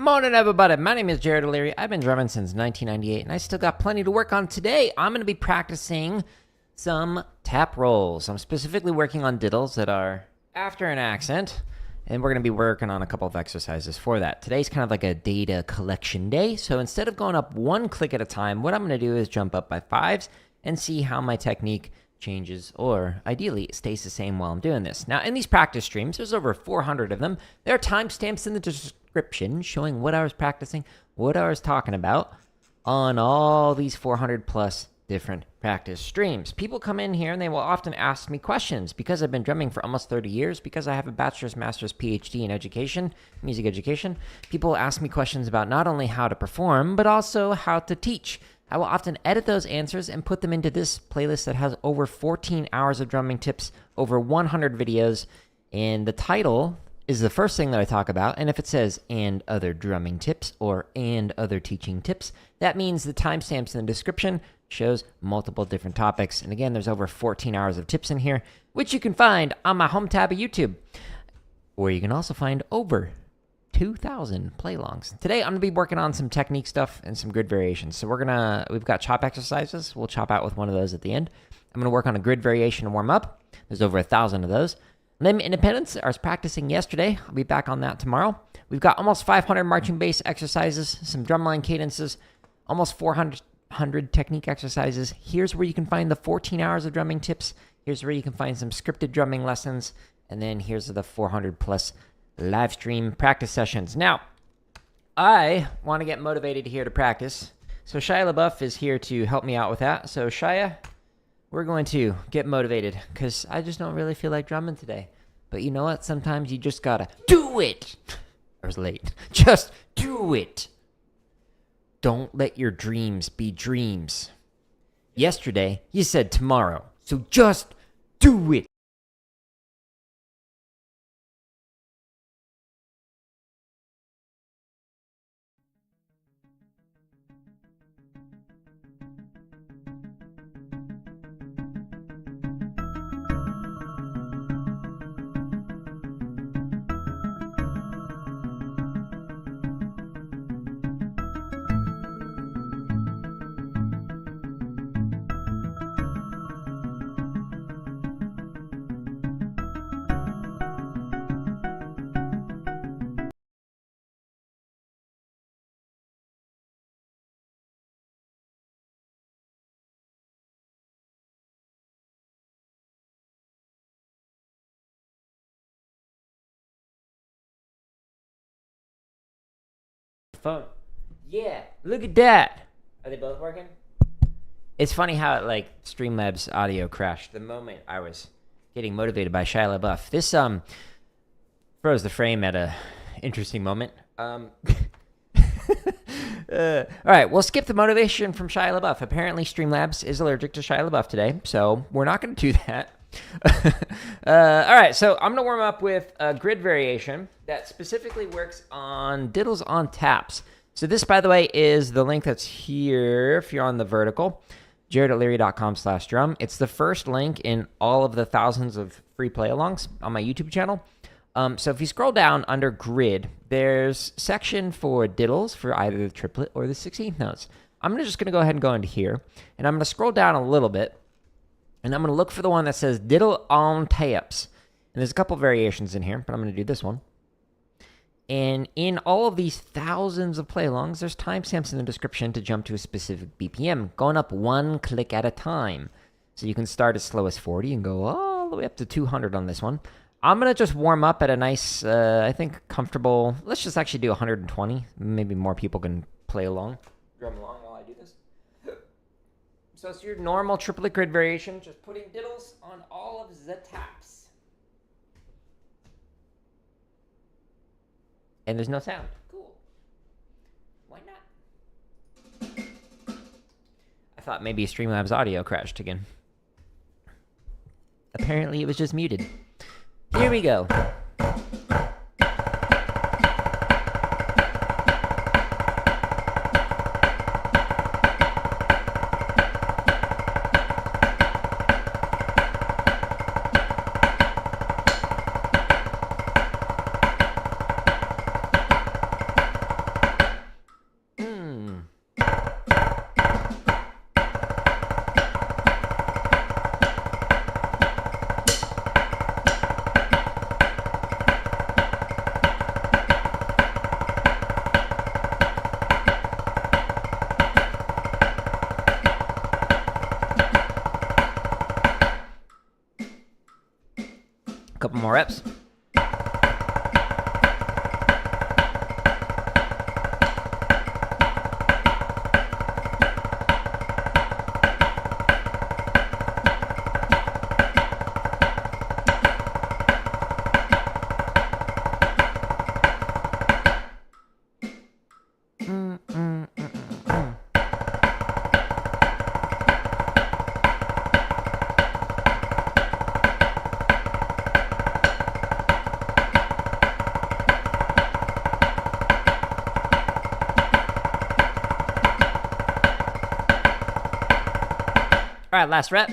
Morning, everybody. My name is Jared O'Leary. I've been drumming since 1998, and I still got plenty to work on today. I'm going to be practicing some tap rolls. I'm specifically working on diddles that are after an accent, and we're going to be working on a couple of exercises for that. Today's kind of like a data collection day, so instead of going up one click at a time, what I'm going to do is jump up by fives and see how my technique changes, or ideally it stays the same while I'm doing this. Now, in these practice streams, there's over 400 of them. There are timestamps in the description showing what I was practicing, what I was talking about on all these 400 plus different practice streams. People come in here and they will often ask me questions because I've been drumming for almost 30 years, because I have a bachelor's, master's, PhD in education, music education. People ask me questions about not only how to perform, but also how to teach. I will often edit those answers and put them into this playlist that has over 14 hours of drumming tips, over 100 videos, and the title is the first thing that I talk about. And if it says "and other drumming tips" or "and other teaching tips," that means the timestamps in the description shows multiple different topics. And again, there's over 14 hours of tips in here, which you can find on my home tab of YouTube, where you can also find over 2,000 play-alongs. Today, I'm going to be working on some technique stuff and some grid variations. So we've got chop exercises. We'll chop out with one of those at the end. I'm going to work on a grid variation to warm up. There's over 1,000 of those. Limb independence, I was practicing yesterday. I'll be back on that tomorrow. We've got almost 500 marching bass exercises, some drumline cadences, almost 400 technique exercises. Here's where you can find the 14 hours of drumming tips. Here's where you can find some scripted drumming lessons. And then here's the 400 plus live stream practice sessions. Now, I want to get motivated here to practice. So Shia LaBeouf is here to help me out with that. So Shia, we're going to get motivated because I just don't really feel like drumming today. But you know what? Sometimes you just gotta do it. I was late. Just do it. Don't let your dreams be dreams. Yesterday, you said tomorrow. So just do it. Phone. Yeah, look at that. Are they both working? It's funny how it Streamlabs audio crashed the moment I was getting motivated by Shia LaBeouf. This froze the frame at a interesting moment. All right, we'll skip the motivation from Shia LaBeouf. Apparently Streamlabs is allergic to Shia LaBeouf today, so we're not going to do that. All right, so I'm going to warm up with a grid variation that specifically works on diddles on taps. So this, by the way, is the link that's here if you're on the vertical, jaredoleary.com/drum. It's the first link in all of the thousands of free play-alongs on my YouTube channel. So if you scroll down under grid, there's section for diddles for either the triplet or the 16th notes. I'm just going to go ahead and go into here, and I'm going to scroll down a little bit, and I'm going to look for the one that says diddle on taps. And there's a couple variations in here, but I'm going to do this one. And in all of these thousands of play-alongs, there's timestamps in the description to jump to a specific BPM, going up one click at a time. So you can start as slow as 40 and go all the way up to 200 on this one. I'm going to just warm up at a nice, I think, comfortable, let's just actually do 120. Maybe more people can play along, drum along while I do this. So it's your normal triplet grid variation, just putting diddles on all of the taps. And there's no sound. Cool. Why not? I thought maybe Streamlabs audio crashed again. Apparently it was just muted. Here we go. couple more reps. All right, last rep.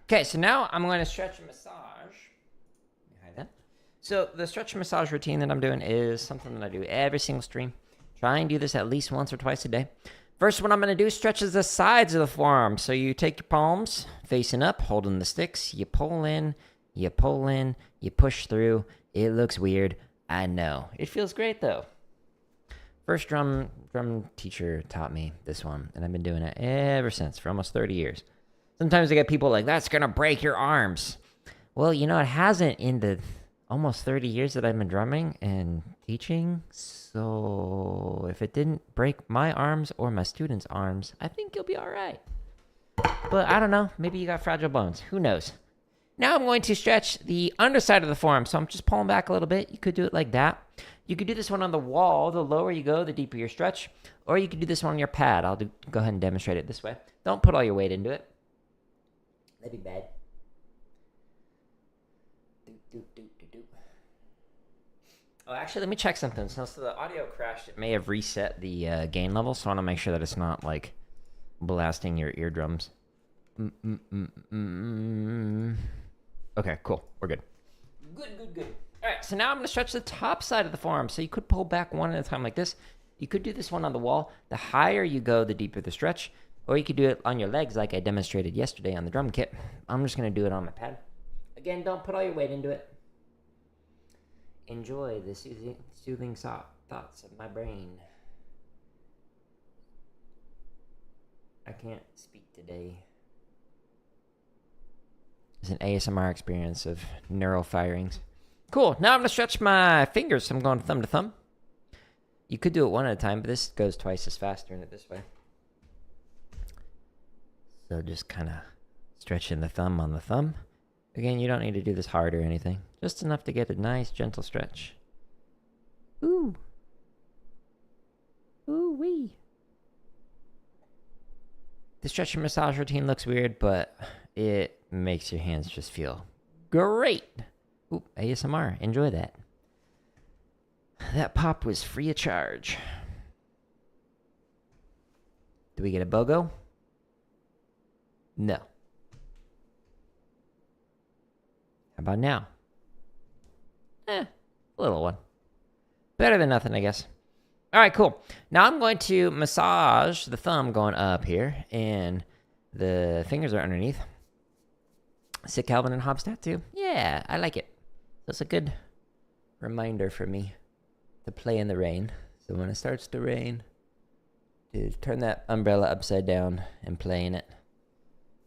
Okay, so now I'm going to stretch and massage. Hide that. So the stretch and massage routine that I'm doing is something that I do every single stream. Try and do this at least once or twice a day. First, what I'm going to do stretches the sides of the forearm. So you take your palms facing up, holding the sticks. You pull in, you push through. It looks weird. I know. It feels great, though. First drum teacher taught me this one, and I've been doing it ever since for almost 30 years. Sometimes I get people like, that's going to break your arms. Well, you know, it hasn't in the almost 30 years that I've been drumming and teaching. So if it didn't break my arms or my students' arms, I think you'll be all right. But I don't know. Maybe you got fragile bones. Who knows? Now I'm going to stretch the underside of the forearm. So I'm just pulling back a little bit. You could do it like that. You could do this one on the wall. The lower you go, the deeper your stretch. Or you could do this one on your pad. I'll go ahead and demonstrate it this way. Don't put all your weight into it. That'd be bad. Oh, actually, let me check something. So the audio crashed. It may have reset the gain level, so I want to make sure that it's not, like, blasting your eardrums. Okay, cool. We're good. Good. All right, so now I'm going to stretch the top side of the forearm. So you could pull back one at a time like this. You could do this one on the wall. The higher you go, the deeper the stretch. Or you could do it on your legs like I demonstrated yesterday on the drum kit. I'm just going to do it on my pad. Again, don't put all your weight into it. Enjoy the soothing thoughts of my brain. I can't speak today. It's an ASMR experience of neural firings. Cool. Now I'm going to stretch my fingers. So I'm going thumb to thumb. You could do it one at a time, but this goes twice as fast doing it this way. So just kind of stretching the thumb on the thumb. Again, you don't need to do this hard or anything. Just enough to get a nice, gentle stretch. Ooh. Ooh-wee. The stretch and massage routine looks weird, but it makes your hands just feel great. Ooh, ASMR. Enjoy that. That pop was free of charge. Do we get a BOGO? No. How about now? A little one. Better than nothing, I guess. All right, cool. Now I'm going to massage the thumb going up here, and the fingers are underneath. Sick Calvin and Hobbes tattoo. Yeah, I like it. So it's a good reminder for me to play in the rain. So when it starts to rain, to turn that umbrella upside down and play in it.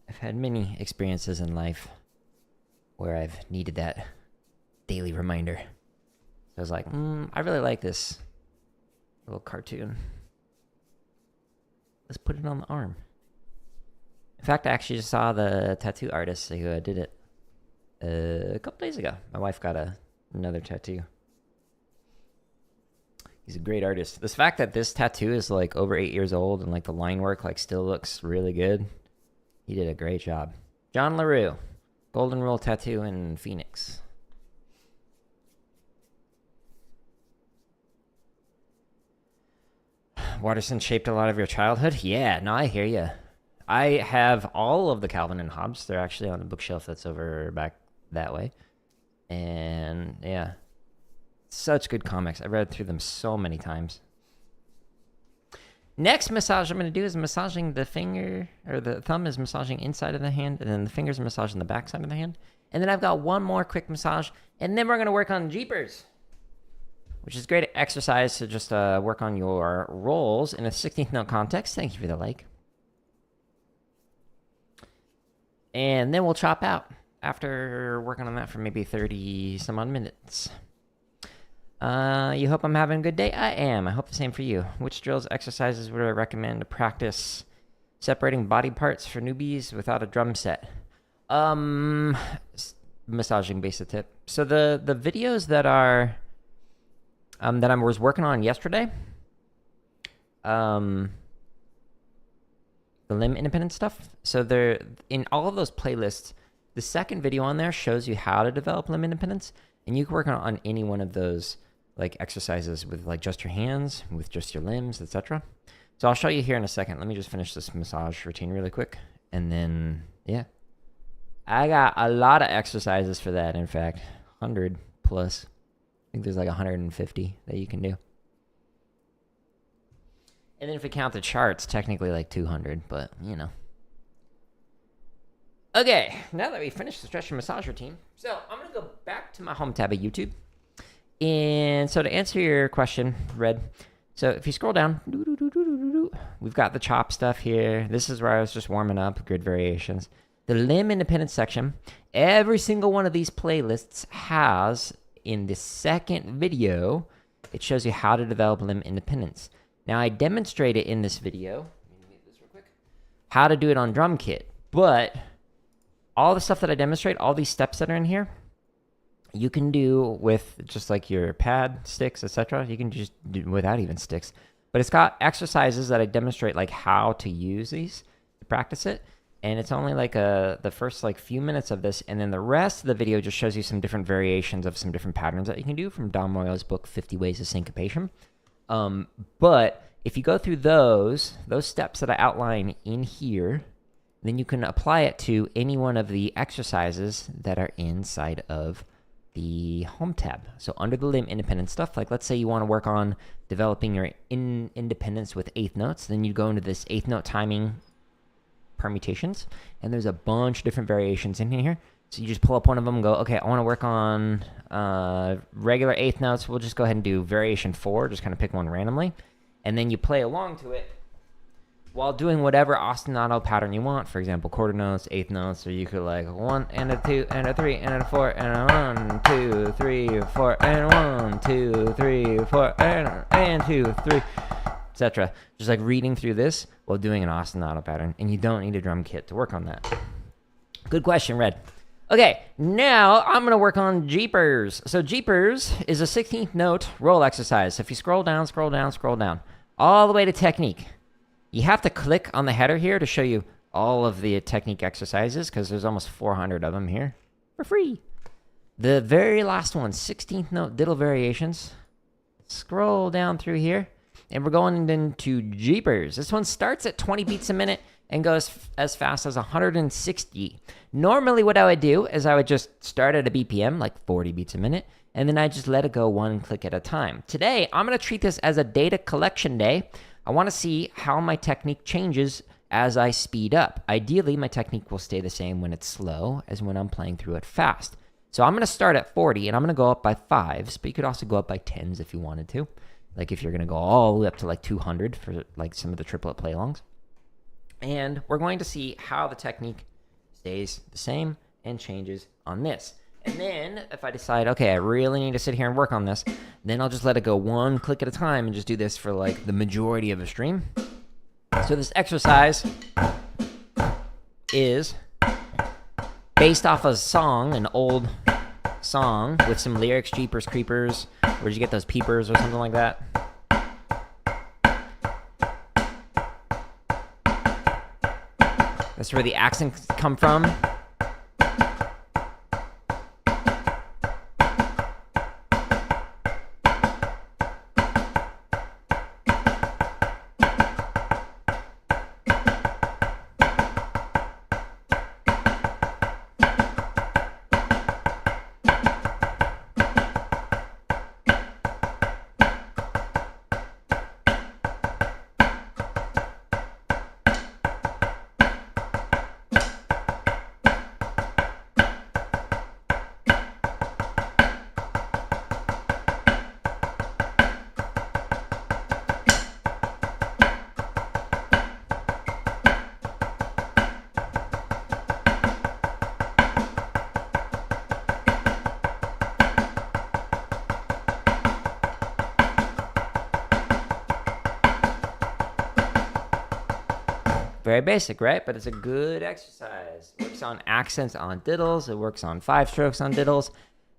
I've had many experiences in life where I've needed that daily reminder. So I was like, I really like this little cartoon. Let's put it on the arm. In fact, I actually just saw the tattoo artist who did it a couple days ago. My wife got another tattoo. He's a great artist. This fact that this tattoo is like over 8 years old and like the line work like still looks really good. He did a great job. John LaRue, Golden Rule Tattoo in Phoenix. Waterson shaped a lot of your childhood? Yeah, no, I hear you. I have all of the Calvin and Hobbes. They're actually on a bookshelf that's over back that way. And yeah, such good comics. I've read through them so many times. Next massage I'm going to do is massaging the finger, or the thumb is massaging inside of the hand, and then the fingers are massaging the back side of the hand. And then I've got one more quick massage, and then we're going to work on jeepers, which is great exercise to just work on your rolls in a 16th note context. Thank you for the like. And then we'll chop out after working on that for maybe 30 some odd minutes. You hope I'm having a good day? I am. I hope the same for you. Which drills, exercises would I recommend to practice separating body parts for newbies without a drum set? Massaging basic tip. So the videos that are that I was working on yesterday, the limb independent stuff. So they're in all of those playlists. The second video on there shows you how to develop limb independence, and you can work on any one of those like exercises with like just your hands, with just your limbs, etc. So I'll show you here in a second. Let me just finish this massage routine really quick, and then yeah, I got a lot of exercises for that. In fact, 100 plus. I think there's like 150 that you can do. And then if we count the charts, technically like 200, but you know. Okay, now that we finished the stretch and massage routine, so I'm going to go back to my home tab of YouTube. And so to answer your question, Red, so if you scroll down, we've got the chop stuff here. This is where I was just warming up, grid variations. The limb independence section, every single one of these playlists has, in the second video, it shows you how to develop limb independence. Now, I demonstrate it in this video, let me get this real quick, how to do it on drum kit, but all the stuff that I demonstrate, all these steps that are in here, you can do with just like your pad, sticks, etc. You can just do without even sticks. But it's got exercises that I demonstrate like how to use these to practice it. And it's only like the first like few minutes of this. And then the rest of the video just shows you some different variations of some different patterns that you can do from Don Moyo's book, 50 Ways of Syncopation. But if you go through those steps that I outline in here, then you can apply it to any one of the exercises that are inside of the home tab. So under the limb independent stuff, like let's say you want to work on developing your independence with eighth notes, then you go into this eighth note timing permutations, and there's a bunch of different variations in here. So you just pull up one of them and go, okay, I want to work on regular eighth notes. We'll just go ahead and do variation 4, just kind of pick one randomly, and then you play along to it while doing whatever ostinato pattern you want. For example, quarter notes, eighth notes, or you could like 1 and a 2 and a 3 and a 4 and a 1, 2, 3, 4 and 1, 2, 3, 4 and 2, 3, etc. Just like reading through this while doing an ostinato pattern, and you don't need a drum kit to work on that. Good question, Red. Okay, now I'm going to work on jeepers. So jeepers is a 16th note roll exercise. So if you scroll down, all the way to technique. You have to click on the header here to show you all of the technique exercises, because there's almost 400 of them here for free. The very last one, 16th note diddle variations. Scroll down through here, and we're going into jeepers. This one starts at 20 beats a minute and goes as fast as 160. Normally what I would do is I would just start at a BPM, like 40 beats a minute, and then I just let it go one click at a time. Today, I'm going to treat this as a data collection day. I want to see how my technique changes as I speed up. Ideally, my technique will stay the same when it's slow as when I'm playing through it fast. So I'm going to start at 40, and I'm going to go up by 5s, but you could also go up by 10s if you wanted to. Like if you're going to go all the way up to like 200 for like some of the triplet play-alongs. And we're going to see how the technique stays the same and changes on this. And then if I decide, okay, I really need to sit here and work on this, then I'll just let it go one click at a time and just do this for like the majority of a stream. So this exercise is based off a song, an old song with some lyrics, Jeepers Creepers. Where'd you get those peepers or something like that? That's where the accents come from. Very basic, right? But it's a good exercise. It works on accents on diddles. It works on 5 strokes on diddles.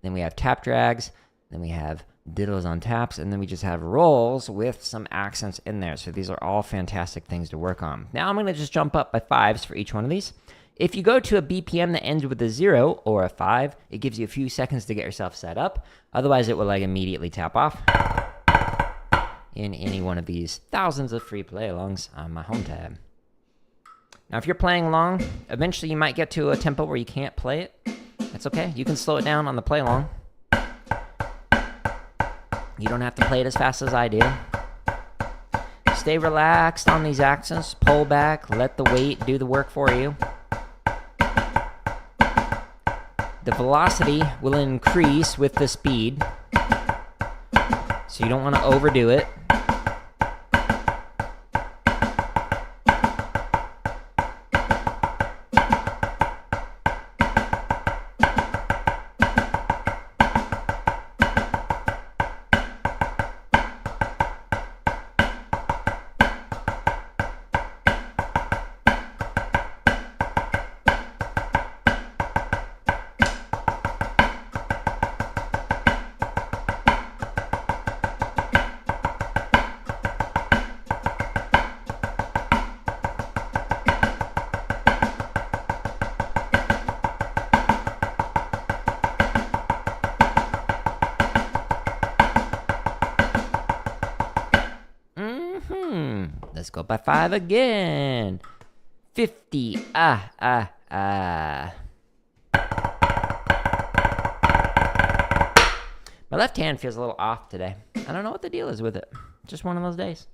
Then we have tap drags. Then we have diddles on taps. And then we just have rolls with some accents in there. So these are all fantastic things to work on. Now I'm going to just jump up by 5s for each one of these. If you go to a BPM that ends with a 0 or a 5, it gives you a few seconds to get yourself set up. Otherwise, it will like immediately tap off in any one of these thousands of free play-alongs on my home tab. Now, if you're playing along, eventually you might get to a tempo where you can't play it. That's okay. You can slow it down on the play-along. You don't have to play it as fast as I do. Stay relaxed on these accents. Pull back. Let the weight do the work for you. The velocity will increase with the speed, so you don't want to overdo it. Let's go by 5 again. 50. My left hand feels a little off today. I don't know what the deal is with it. Just one of those days.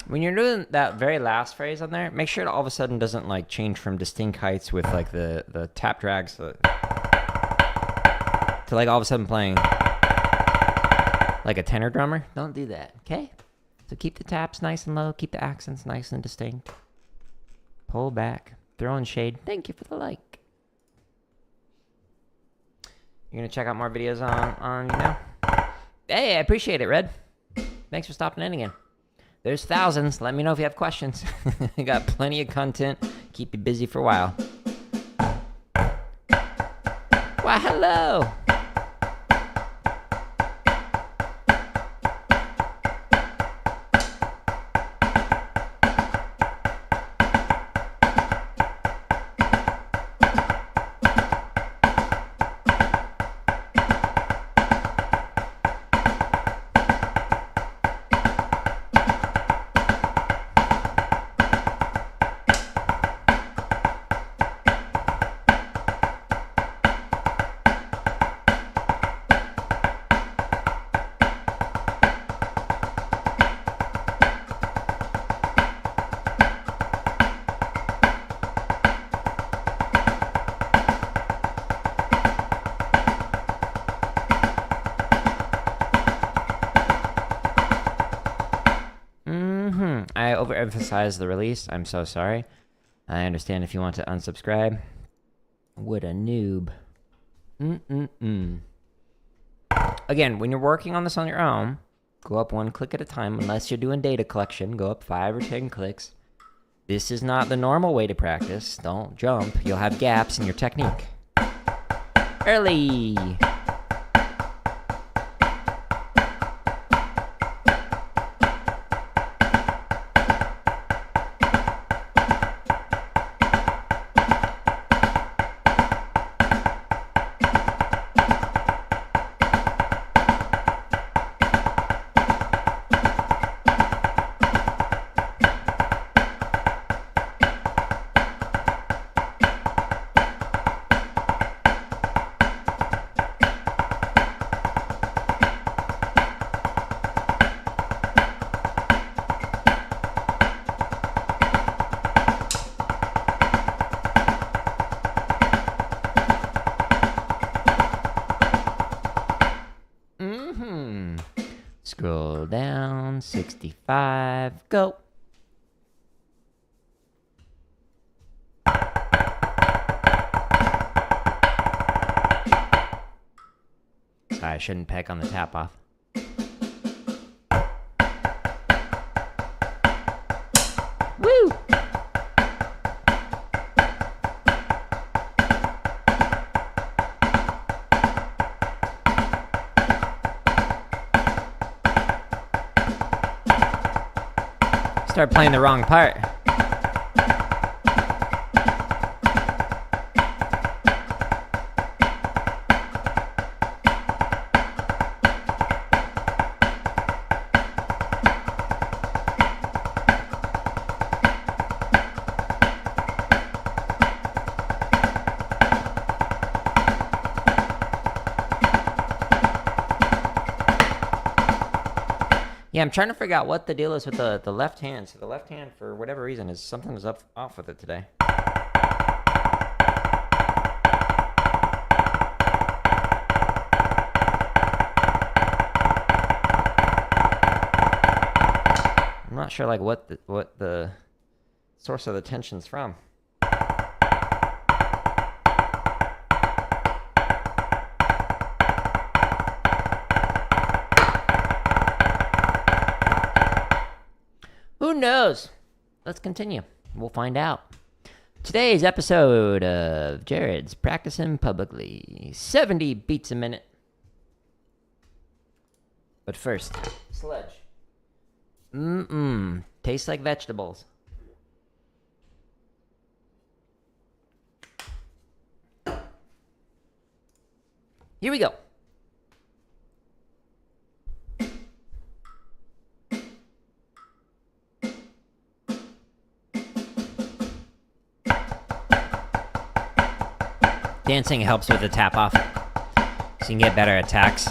When you're doing that very last phrase on there, make sure it all of a sudden doesn't like change from distinct heights with like the tap drags to like all of a sudden playing like a tenor drummer. Don't do that, okay? So keep the taps nice and low, keep the accents nice and distinct. Pull back, throw in shade. Thank you for the like. You're gonna check out more videos on you know? Hey, I appreciate it, Red. Thanks for stopping in again. There's thousands. Let me know if you have questions. I got plenty of content. Keep you busy for a while. Why, hello. I overemphasized the release. I'm so sorry. I understand if you want to unsubscribe. What a noob. Again, when you're working on this on your own, go up 1 click at a time. Unless you're doing data collection, go up 5 or 10 clicks. This is not the normal way to practice. Don't jump. You'll have gaps in your technique. Early. Scroll down, 65, go. Sorry, I shouldn't peck on the tap off. Woo! Start playing the wrong part. Yeah, I'm trying to figure out what the deal is with the left hand. So the left hand, for whatever reason, is something was off with it today. I'm not sure like what the source of the tension's from. Who knows? Let's continue. We'll find out. Today's episode of Jared's Practicing Publicly. 70 beats a minute. But first, sledge. Tastes like vegetables. Here we go. Dancing helps with the tap off, so you can get better attacks.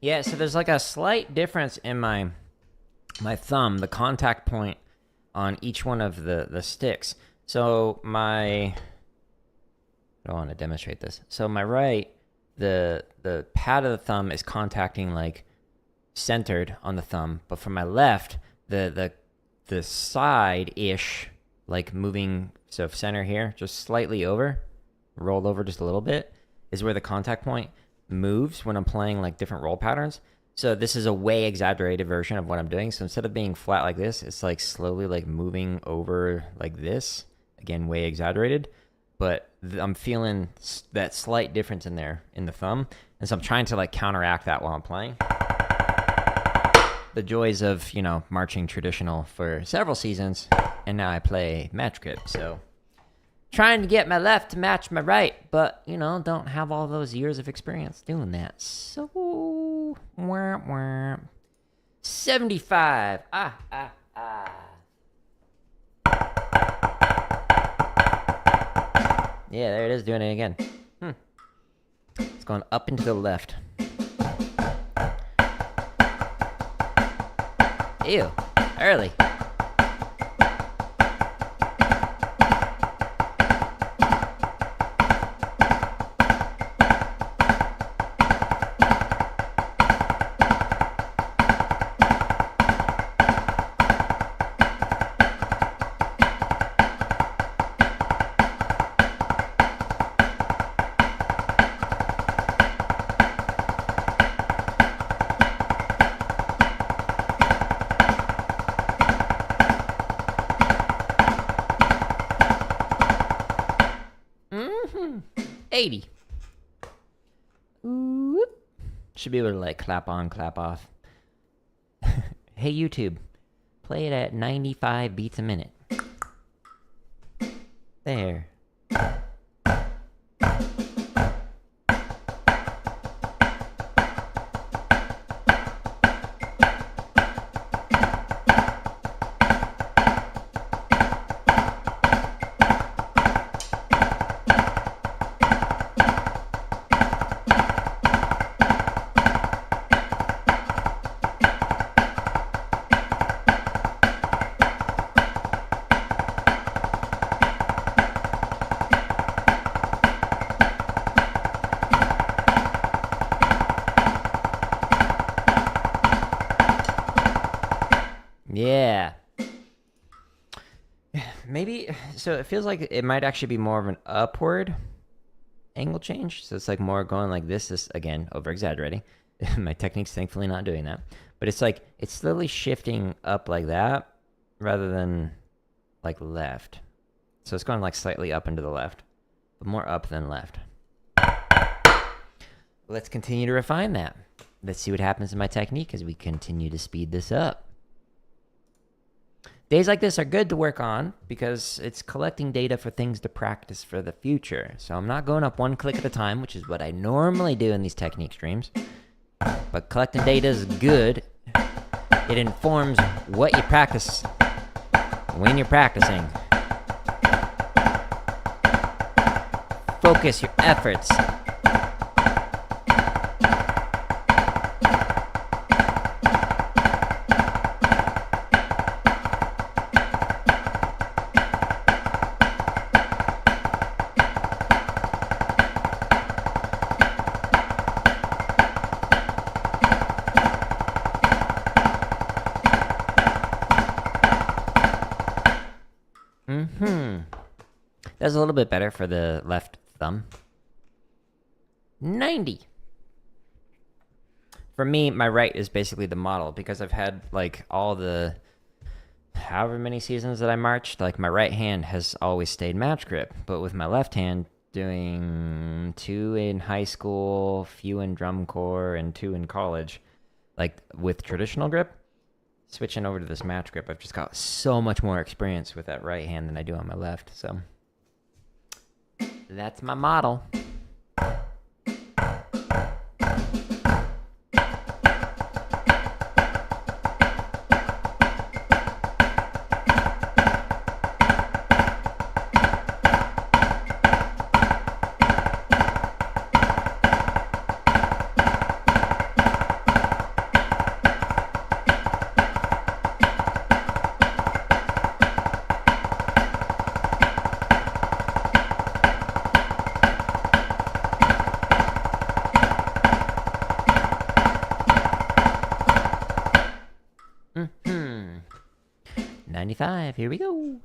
Yeah, so there's like a slight difference in my thumb, the contact point on each one of the sticks. So I don't want to demonstrate this. So my right, the pad of the thumb is contacting like centered on the thumb, but for my left, the side-ish, like moving, so center here, just slightly over, rolled over just a little bit, is where the contact point moves when I'm playing like different roll patterns. So this is a way exaggerated version of what I'm doing. So instead of being flat like this, it's like slowly like moving over like this. Again, way exaggerated, but I'm feeling that slight difference in there in the thumb. And so I'm trying to like counteract that while I'm playing. The joys of, you know, marching traditional for several seasons. And now I play match grip. So trying to get my left to match my right, but, you know, don't have all those years of experience doing that. So, 75. Yeah, there it is, doing it again. It's going up and to the left. Ew, early. Mm-hmm. 80. Ooh. Should be able to like clap on, clap off. Hey YouTube, play it at 95 beats a minute. There. So it feels like it might actually be more of an upward angle change. So it's like more going like this. This, again, over-exaggerating. My technique's thankfully not doing that. But it's like, it's slowly shifting up like that rather than like left. So it's going like slightly up and to the left, but more up than left. Let's continue to refine that. Let's see what happens to my technique as we continue to speed this up. Days like this are good to work on because it's collecting data for things to practice for the future. So I'm not going up one click at a time, which is what I normally do in these technique streams. But collecting data is good. It informs what you practice when you're practicing. Focus your efforts. That's a little bit better for the left thumb. 90. For me, my right is basically the model because I've had like all the however many seasons that I marched, like my right hand has always stayed match grip, but with my left hand doing 2 in high school, few in drum corps, and 2 in college, like with traditional grip, switching over to this match grip, I've just got so much more experience with that right hand than I do on my left, so that's my model. Here we go.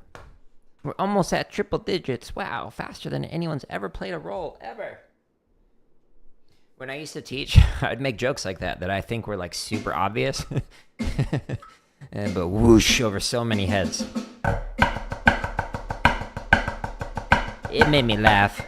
We're almost at triple digits. Wow, faster than anyone's ever played a roll, ever. When I used to teach, I'd make jokes like that I think were like super obvious. But whoosh over so many heads. It made me laugh.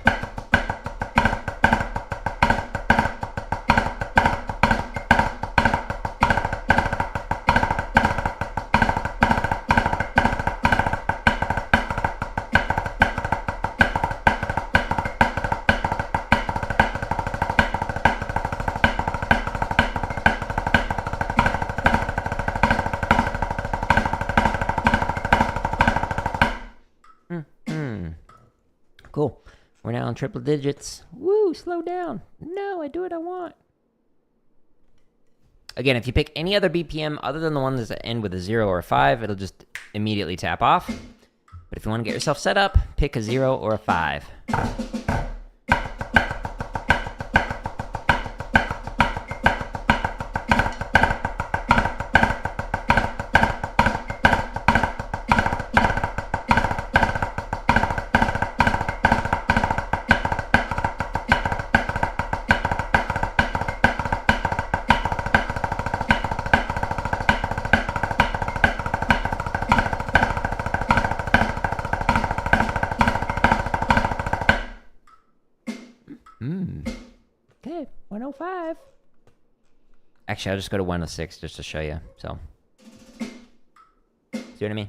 Cool. We're now in triple digits. Woo, slow down. No, I do what I want. Again, if you pick any other BPM other than the ones that end with a 0 or a 5, it'll just immediately tap off. But if you want to get yourself set up, pick a 0 or a 5. Okay, 105. Actually, I'll just go to 106 just to show you. So, see what I mean?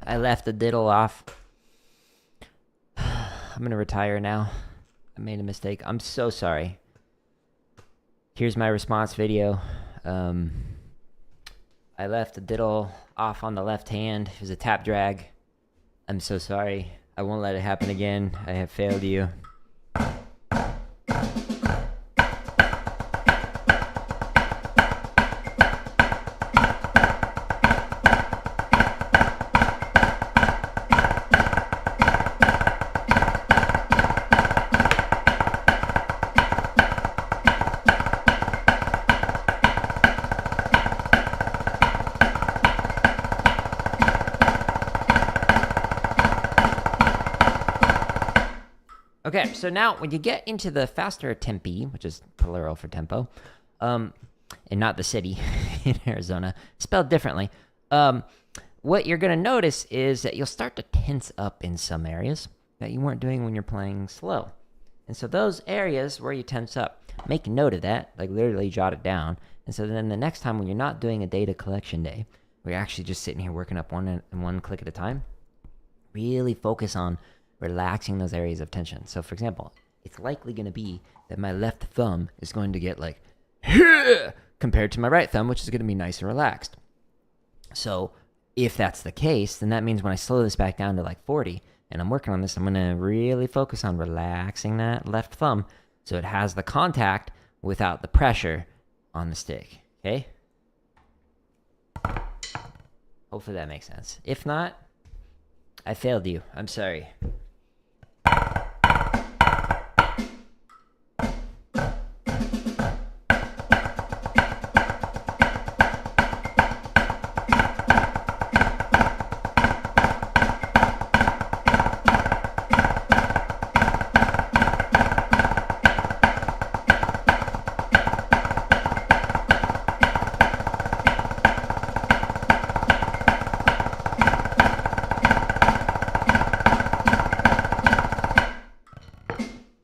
I left the diddle off. I'm gonna retire now. I made a mistake. I'm so sorry. Here's my response video. I left the diddle off on the left hand. It was a tap drag. I'm so sorry. I won't let it happen again. I have failed you. Okay, so now when you get into the faster tempi, which is plural for tempo, and not the city in Arizona, spelled differently, what you're going to notice is that you'll start to tense up in some areas that you weren't doing when you're playing slow. And so those areas where you tense up, make note of that, like literally jot it down. And so then the next time when you're not doing a data collection day, where you're actually just sitting here working up one click at a time, really focus on relaxing those areas of tension. So for example, it's likely going to be that my left thumb is going to get like compared to my right thumb, which is going to be nice and relaxed. So if that's the case, then that means when I slow this back down to like 40 and I'm working on this, I'm going to really focus on relaxing that left thumb so it has the contact without the pressure on the stick. Okay? Hopefully that makes sense. If not, I failed you. I'm sorry.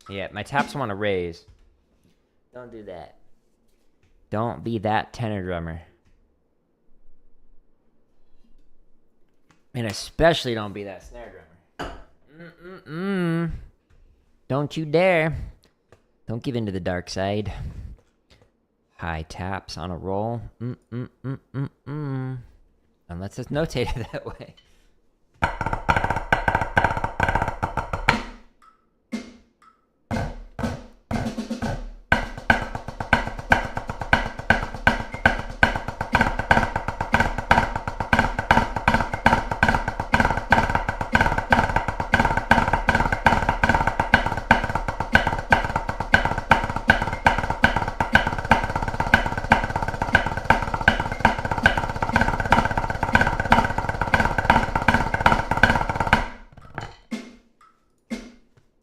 Yeah, my taps want to raise. Don't do that. Don't be that tenor drummer. And especially don't be that snare drummer. Don't you dare. Don't give in to the dark side. High taps on a roll. Unless it's notated that way.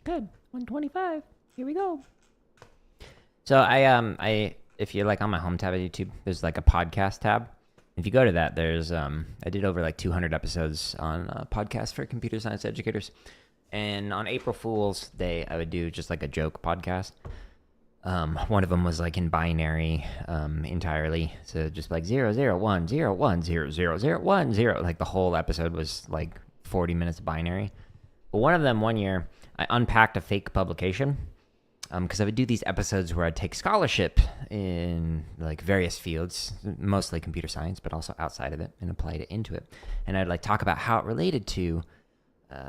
Good. 125. Here we go. So I if you're like on my home tab at YouTube, there's like a podcast tab. If you go to that, there's I did over like 200 episodes on podcasts for computer science educators. And on April Fool's Day, I would do just like a joke podcast. One of them was like in binary entirely. So just like 001010010. Like the whole episode was like 40 minutes of binary. But one of them one year, I unpacked a fake publication because I would do these episodes where I'd take scholarship in like various fields, mostly computer science, but also outside of it, and applied it into it. And I'd like talk about how it related to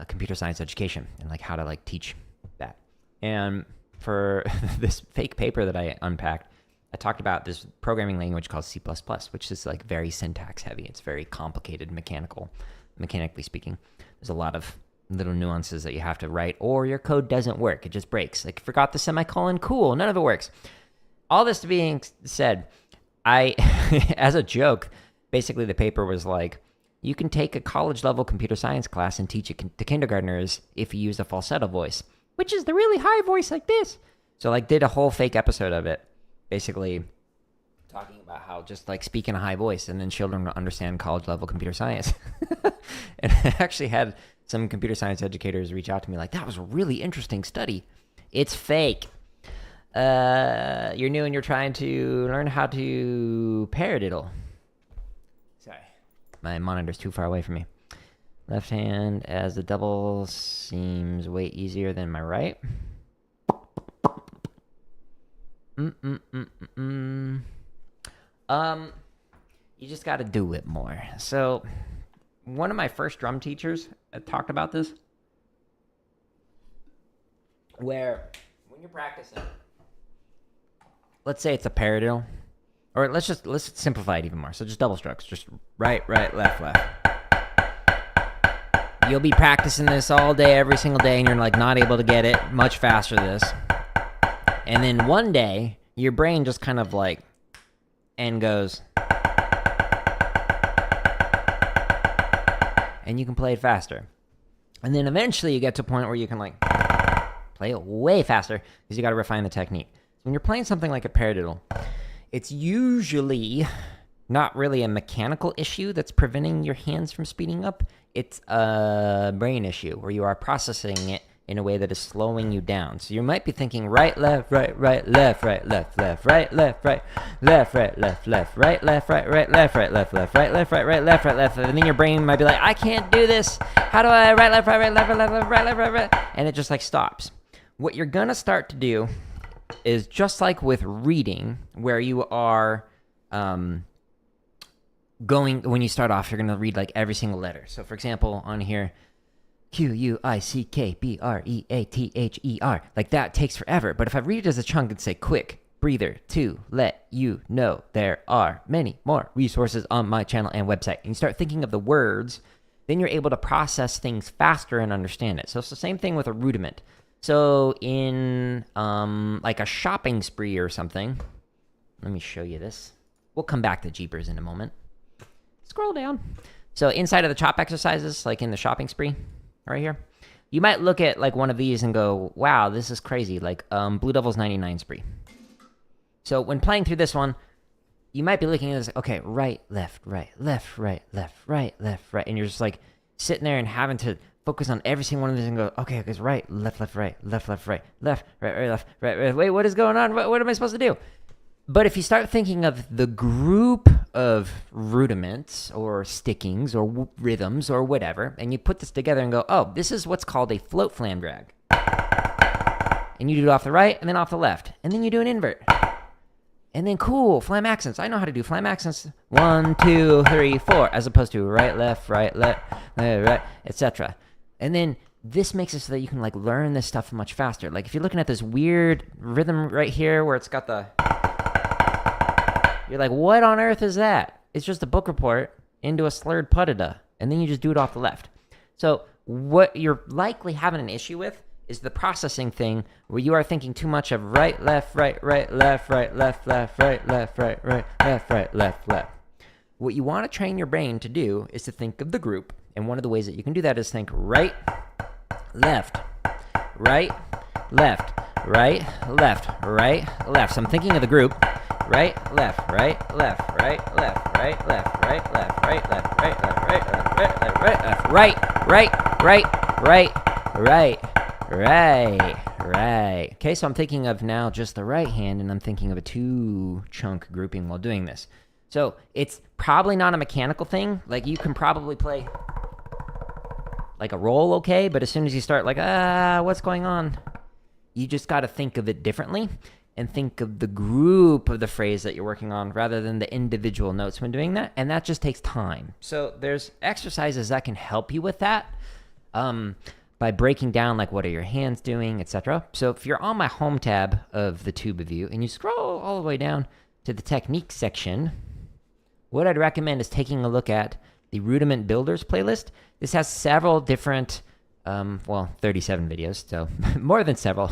computer science education and like how to like teach that. And for this fake paper that I unpacked, I talked about this programming language called C++, which is like very syntax heavy. It's very complicated, mechanically speaking. There's a lot of little nuances that you have to write, or your code doesn't work. It just breaks. Like, forgot the semicolon. Cool. None of it works. All this being said, I, as a joke, basically the paper was like, you can take a college-level computer science class and teach it to kindergartners if you use a falsetto voice, which is the really high voice like this. So, like, did a whole fake episode of it, basically talking about how just, like, speak in a high voice and then children will understand college-level computer science. And I actually had some computer science educators reach out to me like, that was a really interesting study. It's fake. You're new and you're trying to learn how to paradiddle. Sorry. My monitor's too far away from me. Left hand as the double seems way easier than my right. You just got to do it more. So one of my first drum teachers talked about this, where when you're practicing, let's say it's a paradiddle, or let's simplify it even more. So just double strokes, just right, left, left. You'll be practicing this all day, every single day, and you're like not able to get it much faster this. And then one day, your brain just kind of like, and goes, and you can play it faster. And then eventually you get to a point where you can like play it way faster because you got to refine the technique. When you're playing something like a paradiddle, it's usually not really a mechanical issue that's preventing your hands from speeding up. It's a brain issue where you are processing it in a way that is slowing you down. So you might be thinking right, left, right, left, right, left, right, left, right, left, right, left, right, left, right, left, right, left, right, left, right, left. And then your brain might be like, I can't do this. How do I right, left, right, left, right? And it just like stops. What you're going to start to do is just like with reading, where you are when you start off, you're going to read like every single letter. So for example, on here, Q-U-I-C-K-B-R-E-A-T-H-E-R. Like that takes forever. But if I read it as a chunk, it'd say quick breather to let you know there are many more resources on my channel and website. And you start thinking of the words, then you're able to process things faster and understand it. So it's the same thing with a rudiment. So in like a shopping spree or something, let me show you this. We'll come back to Jeepers in a moment. Scroll down. So inside of the chop exercises, like in the shopping spree, right here, you might look at like one of these and go, wow, this is crazy. Like Blue Devil's 99 spree. So when playing through this one, you might be looking at this, okay, right, left, right, left, right, left, right, left, right. And you're just like sitting there and having to focus on every single one of these and go, okay, it's right, left, right, left, right, left, right, left, right. Wait, what is going on? What am I supposed to do? But if you start thinking of the group of rudiments or stickings or rhythms or whatever, and you put this together and go, oh, this is what's called a float flam drag. And you do it off the right and then off the left. And then you do an invert. And then cool, flam accents. I know how to do flam accents. 1, 2, 3, 4, as opposed to right, left, right, etc. And then this makes it so that you can like learn this stuff much faster. Like if you're looking at this weird rhythm right here where it's got the... You're like, what on earth is that? It's just a book report into a slurred puttada, and then you just do it off the left. So what you're likely having an issue with is the processing thing where you are thinking too much of right, left, right, left, right, left, right, left, right, left. What you want to train your brain to do is to think of the group, and one of the ways that you can do that is think right, left, right, left, right, left, right, left. So I'm thinking of the group. Right, left, right, left, right, left, right, left, right, left, right, left, right, left, right, left, right, left, right. Okay, so I'm thinking of now just the right hand, and I'm thinking of a 2-chunk grouping while doing this. So it's probably not a mechanical thing. Like you can probably play like a roll okay, but as soon as you start like, what's going on? You just got to think of it differently. And think of the group of the phrase that you're working on rather than the individual notes when doing that. And that just takes time. So there's exercises that can help you with that by breaking down like what are your hands doing, etc. So if you're on my home tab of the tube of you and you scroll all the way down to the technique section, what I'd recommend is taking a look at the Rudiment Builders playlist. This has several different 37 videos, so more than several.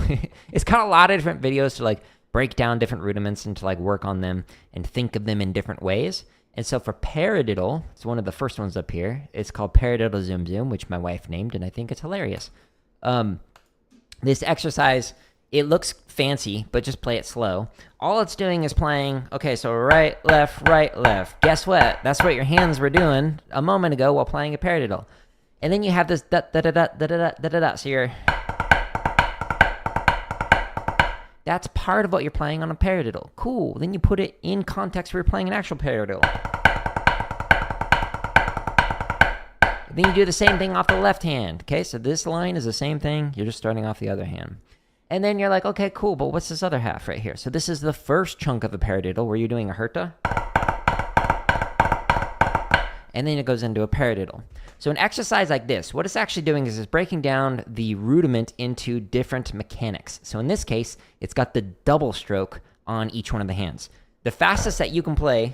It's got a lot of different videos to like break down different rudiments and to like work on them and think of them in different ways. And so for paradiddle, it's one of the first ones up here. It's called Paradiddle Zoom Zoom, which my wife named, and I think it's hilarious. This exercise, it looks fancy, but just play it slow. All it's doing is playing, okay, so right, left. Guess what? That's what your hands were doing a moment ago while playing a paradiddle. And then you have this da-da-da-da-da-da-da-da-da. So you're... That's part of what you're playing on a paradiddle. Cool. Then you put it in context where you're playing an actual paradiddle. Then you do the same thing off the left hand. Okay, so this line is the same thing. You're just starting off the other hand. And then you're like, okay, cool, but what's this other half right here? So this is the first chunk of a paradiddle where you're doing a herta. and then it goes into a paradiddle. So an exercise like this, what it's actually doing is it's breaking down the rudiment into different mechanics. So in this case, it's got the double stroke on each one of the hands. The fastest that you can play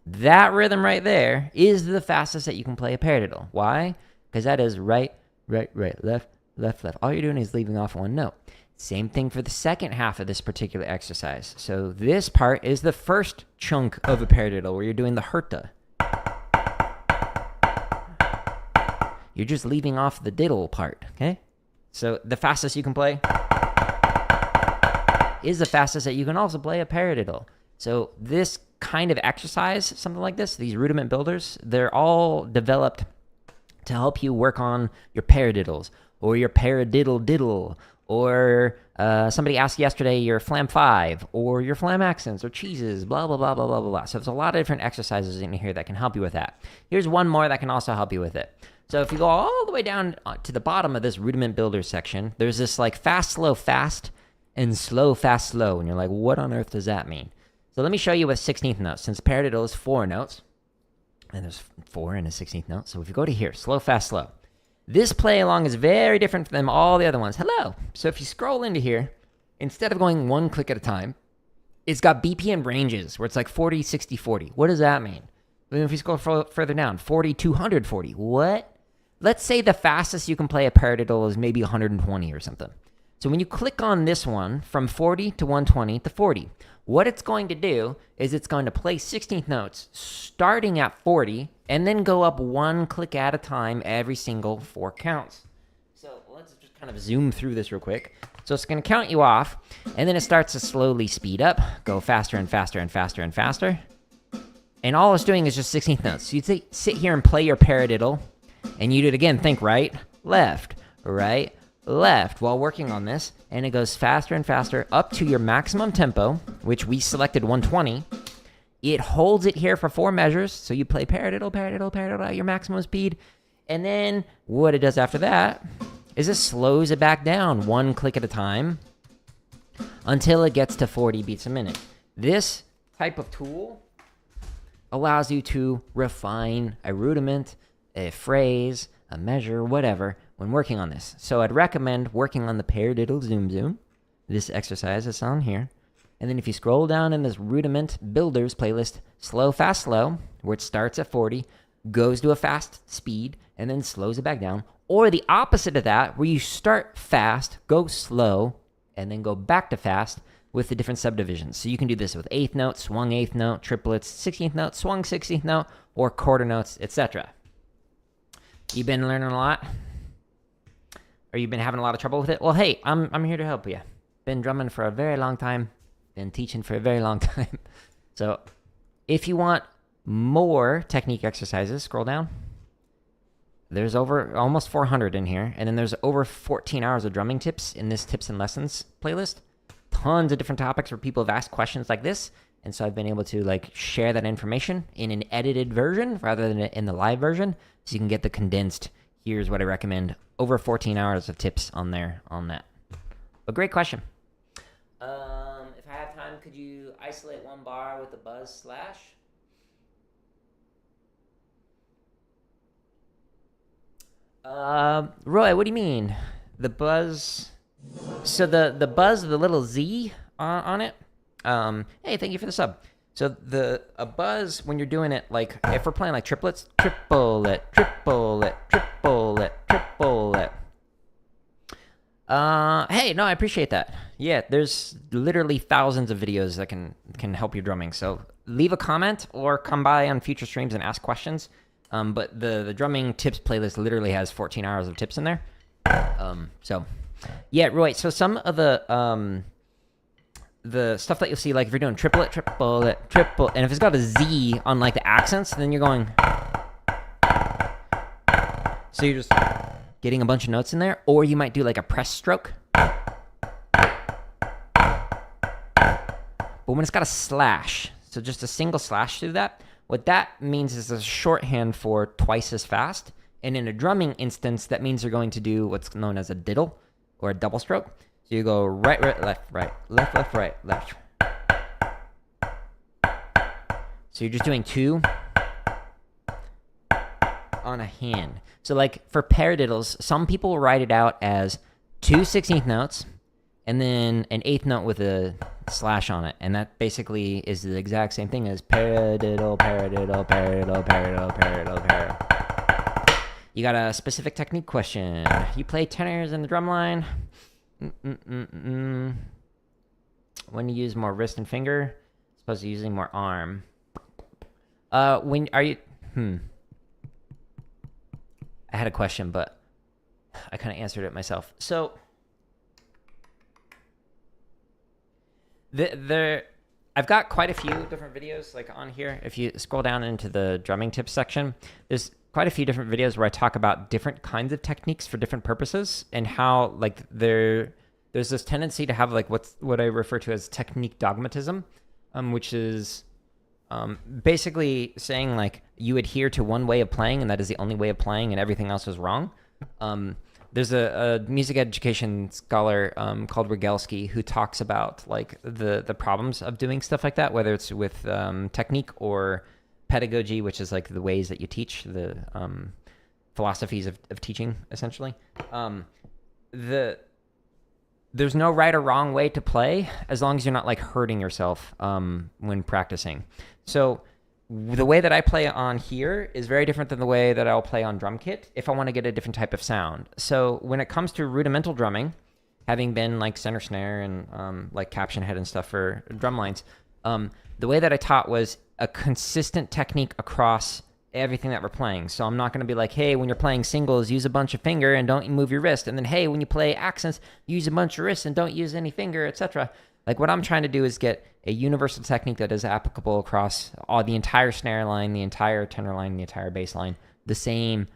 that rhythm right there is the fastest that you can play a paradiddle. Why? Because that is right, right, right, left, left, left. All you're doing is leaving off one note. Same thing for the second half of this particular exercise. So this part is the first chunk of a paradiddle where you're doing the herta. You're just leaving off the diddle part, okay? So the fastest you can play is the fastest that you can also play a paradiddle. So this kind of exercise, something like this, these rudiment builders, they're all developed to help you work on your paradiddles or your paradiddle diddle, or somebody asked yesterday your flam 5 or your flam accents or cheeses, blah, blah, blah, blah, blah, blah. So there's a lot of different exercises in here that can help you with that. Here's one more that can also help you with it. So if you go all the way down to the bottom of this rudiment builder section, there's this like fast, slow, fast, and slow, fast, slow. And you're like, what on earth does that mean? So let me show you with 16th notes. Since paradiddle is 4 notes, and there's 4 in a 16th note. So if you go to here, slow, fast, slow. This play along is very different from all the other ones. Hello. So if you scroll into here, instead of going one click at a time, it's got BPM ranges where it's like 40, 60, 40. What does that mean? Then if you scroll further down, 40, 240. What? Let's say the fastest you can play a paradiddle is maybe 120 or something. So when you click on this one, from 40 to 120 to 40, what it's going to do is it's going to play 16th notes starting at 40 and then go up one click at a time every single 4 counts. So let's just kind of zoom through this real quick. So it's going to count you off, and then it starts to slowly speed up, go faster and faster and faster and faster. And all it's doing is just 16th notes. So you'd sit here and play your paradiddle, and you do it again, think right, left, left while working on this, and it goes faster and faster up to your maximum tempo, which we selected 120. It holds it here for 4 measures, so you play paradiddle, paradiddle, paradiddle at your maximum speed, and then what it does after that is it slows it back down one click at a time until it gets to 40 beats a minute. This type of tool allows you to refine a rudiment, a phrase, a measure, whatever, when working on this. So I'd recommend working on the paradiddle zoom zoom, this exercise that's on here. And then if you scroll down in this rudiment builders playlist, slow, fast, slow, where it starts at 40, goes to a fast speed, and then slows it back down. Or the opposite of that, where you start fast, go slow, and then go back to fast with the different subdivisions. So you can do this with 8th note, swung 8th note, triplets, 16th note, swung 16th note, or quarter notes, etc. You been learning a lot? Or you been having a lot of trouble with it? Well, hey, I'm here to help you. Been drumming for a very long time. Been teaching for a very long time. So if you want more technique exercises, scroll down. There's over almost 400 in here. And then there's over 14 hours of drumming tips in this tips and lessons playlist. Tons of different topics where people have asked questions like this. And so I've been able to like share that information in an edited version rather than in the live version. So you can get the condensed, here's what I recommend, over 14 hours of tips on there on that. But great question. If I have time, could you isolate one bar with a buzz slash? Roy, what do you mean? The buzz? So the buzz, the little Z on it. Hey, thank you for the sub. So a buzz when you're doing it, like if we're playing like triplets, triple it, triple it, triple it, triple it. Hey, no, I appreciate that. Yeah, there's literally thousands of videos that can help your drumming. So leave a comment or come by on future streams and ask questions. But the drumming tips playlist literally has 14 hours of tips in there. So yeah, Roy. So some of the stuff that you'll see, like if you're doing triplet, triple it, triple, and if it's got a Z on like the accents, then you're going. So you're just getting a bunch of notes in there, or you might do like a press stroke. But when it's got a slash, so just a single slash through that, what that means is a shorthand for twice as fast. And in a drumming instance, that means you're going to do what's known as a diddle or a double stroke. So you go right, right, left, right, left. So you're just doing 2 on a hand. So like for paradiddles, some people write it out as 2 16th notes and then an 8th note with a slash on it. And that basically is the exact same thing as paradiddle, paradiddle, paradiddle, paradiddle, paradiddle, paradiddle. You got a specific technique question. You play tenors in the drumline. When you use more wrist and finger, supposed to using more arm. When are you? I had a question, but I kind of answered it myself. So I've got quite a few different videos like on here. If you scroll down into the drumming tips section, there's quite a few different videos where I talk about different kinds of techniques for different purposes and how like there's this tendency to have like what I refer to as technique dogmatism, which is basically saying like you adhere to one way of playing and that is the only way of playing and everything else is wrong. There's a music education scholar called Rogalski who talks about like the problems of doing stuff like that, whether it's with technique or pedagogy, which is like the ways that you teach, the philosophies of teaching, essentially. There's no right or wrong way to play as long as you're not like hurting yourself when practicing. So the way that I play on here is very different than the way that I'll play on drum kit if I want to get a different type of sound. So when it comes to rudimental drumming, having been like center snare and like caption head and stuff for drum lines, the way that I taught was a consistent technique across everything that we're playing. So I'm not going to be like, hey, when you're playing singles, use a bunch of finger and don't move your wrist. And then, hey, when you play accents, use a bunch of wrists and don't use any finger, etc. Like what I'm trying to do is get a universal technique that is applicable across the entire snare line, the entire tenor line, the entire bass line, the same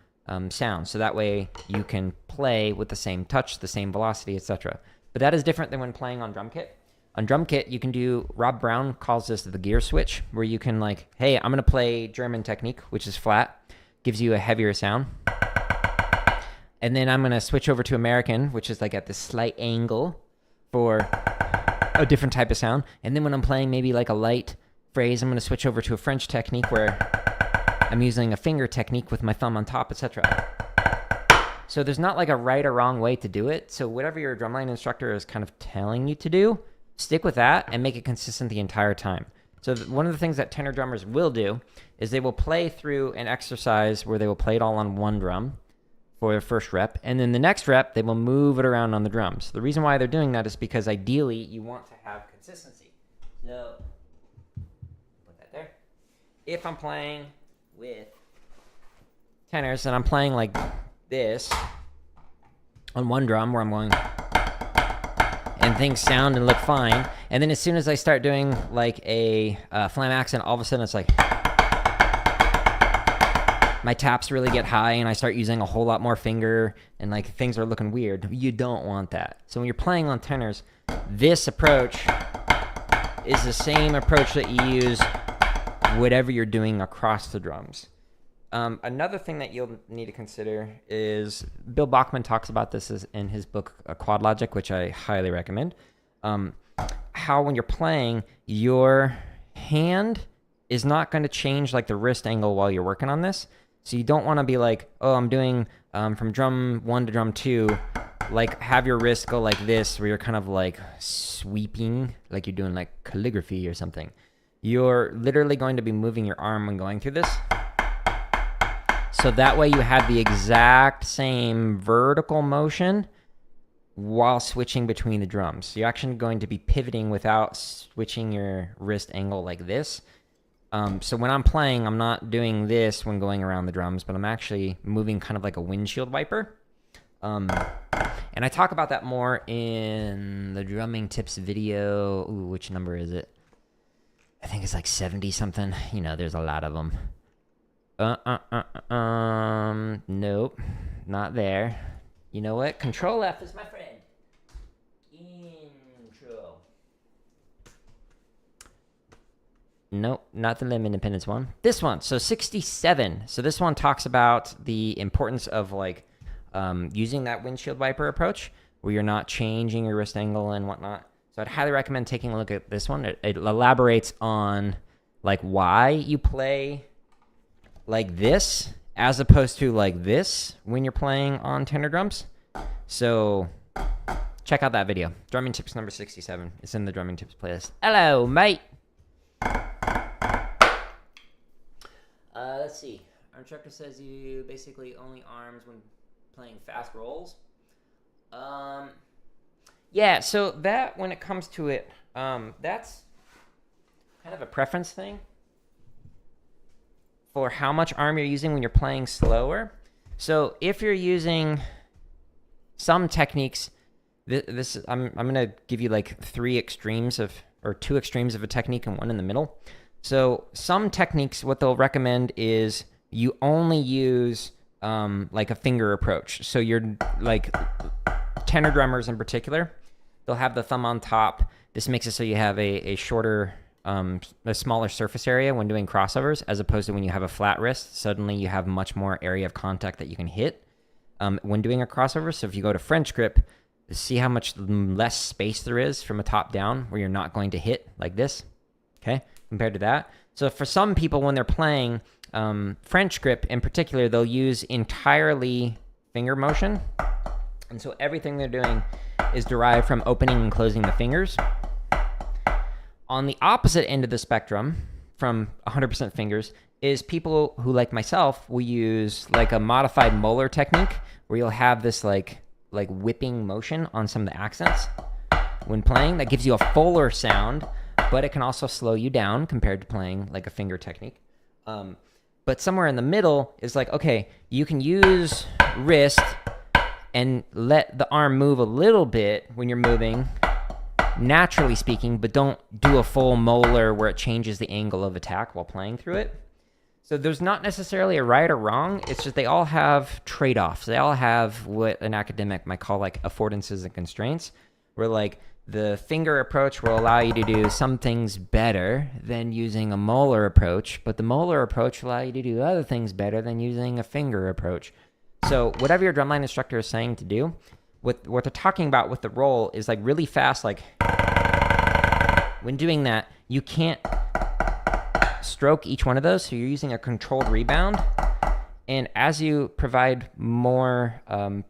sound. So that way you can play with the same touch, the same velocity, etc. But that is different than when playing on drum kit. On drum kit, you can do, Rob Brown calls this the gear switch, where you can like, hey, I'm going to play German technique, which is flat, gives you a heavier sound. And then I'm going to switch over to American, which is like at this slight angle for a different type of sound. And then when I'm playing maybe like a light phrase, I'm going to switch over to a French technique where I'm using a finger technique with my thumb on top, etc. So there's not like a right or wrong way to do it. So whatever your drumline instructor is kind of telling you to do, stick with that and make it consistent the entire time. So one of the things that tenor drummers will do is they will play through an exercise where they will play it all on one drum for their first rep, and then the next rep, they will move it around on the drums. The reason why they're doing that is because ideally you want to have consistency. So, put that there. If I'm playing with tenors and I'm playing like this on one drum where I'm going and things sound and look fine, and then as soon as I start doing like a flam accent, all of a sudden it's like my taps really get high and I start using a whole lot more finger and like things are looking weird. You don't want that. So when you're playing on tenors, this approach is the same approach that you use whatever you're doing across the drums. Another thing that you'll need to consider is, Bill Bachman talks about this in his book, Quad Logic, which I highly recommend. How when you're playing, your hand is not going to change like the wrist angle while you're working on this. So you don't want to be like, oh, I'm doing from drum 1 to drum 2, like have your wrist go like this, where you're kind of like sweeping, like you're doing like calligraphy or something. You're literally going to be moving your arm when going through this. So that way you have the exact same vertical motion while switching between the drums. You're actually going to be pivoting without switching your wrist angle like this. So when I'm playing, I'm not doing this when going around the drums, but I'm actually moving kind of like a windshield wiper. And I talk about that more in the drumming tips video. Ooh, which number is it? I think it's like 70 something. You know, there's a lot of them. Nope, not there. You know what? Control F is my friend. Intro. Nope, not the limb independence one. This one, so 67. So this one talks about the importance of like using that windshield wiper approach. where you're not changing your wrist angle and whatnot. So I'd highly recommend taking a look at this one. It elaborates on like why you play like this as opposed to like this when you're playing on tenor drums. So check out that video. Drumming tips number 67. It's in the drumming tips playlist. Hello, mate. Let's see. Our instructor says you basically only arms when playing fast rolls. Yeah, so that, when it comes to it, that's kind of a preference thing for how much arm you're using when you're playing slower. So if you're using some techniques, I'm gonna give you like two extremes of a technique and one in the middle. So some techniques, what they'll recommend is you only use like a finger approach. So you're like tenor drummers in particular, they'll have the thumb on top. This makes it so you have a shorter, a smaller surface area when doing crossovers, as opposed to when you have a flat wrist. Suddenly you have much more area of contact that you can hit when doing a crossover. So if you go to French grip, see how much less space there is from a top down where you're not going to hit like this, okay, compared to that. So for some people, when they're playing French grip in particular, they'll use entirely finger motion. And so everything they're doing is derived from opening and closing the fingers. On the opposite end of the spectrum, from 100% fingers, is people who, like myself, will use like a modified molar technique where you'll have this like whipping motion on some of the accents when playing. That gives you a fuller sound, but it can also slow you down compared to playing like a finger technique. But somewhere in the middle is like, okay, you can use wrist and let the arm move a little bit when you're moving, naturally speaking, but don't do a full molar where it changes the angle of attack while playing through it. So there's not necessarily a right or wrong. It's just they all have trade-offs. They all have what an academic might call like affordances and constraints, where like the finger approach will allow you to do some things better than using a molar approach, but the molar approach will allow you to do other things better than using a finger approach. So whatever your drumline instructor is saying to do, what they're talking about with the roll is like really fast, like when doing that, you can't stroke each one of those, so you're using a controlled rebound. And as you provide more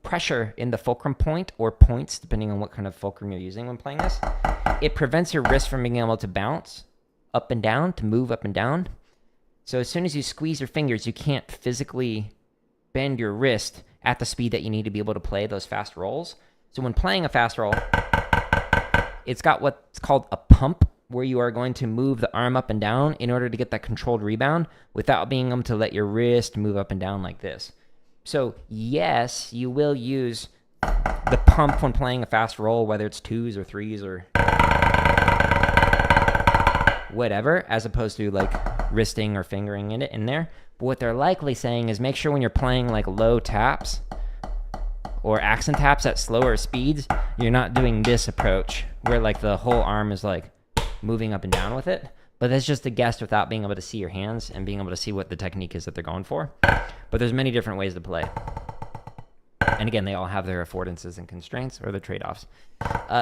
pressure in the fulcrum point or points, depending on what kind of fulcrum you're using when playing this, it prevents your wrist from being able to bounce up and down, to move up and down. So as soon as you squeeze your fingers, you can't physically bend your wrist at the speed that you need to be able to play those fast rolls. So when playing a fast roll, it's got what's called a pump, where you are going to move the arm up and down in order to get that controlled rebound without being able to let your wrist move up and down like this. So yes, you will use the pump when playing a fast roll, whether it's twos or threes or whatever, as opposed to like wristing or fingering it in there. But what they're likely saying is make sure when you're playing like low taps or accent taps at slower speeds, you're not doing this approach where like the whole arm is like moving up and down with it. But that's just a guess without being able to see your hands and being able to see what the technique is that they're going for. But there's many different ways to play. And again, they all have their affordances and constraints or their trade-offs.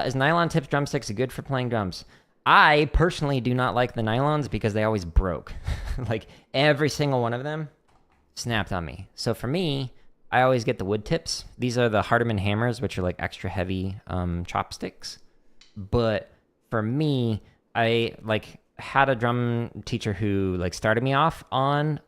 Is nylon tips drumsticks good for playing drums? I personally do not like the nylons because they always broke. Like every single one of them snapped on me. So for me, I always get the wood tips. These are the rudiment hammers, which are like extra heavy chopsticks. But for me, I like had a drum teacher who like started me off on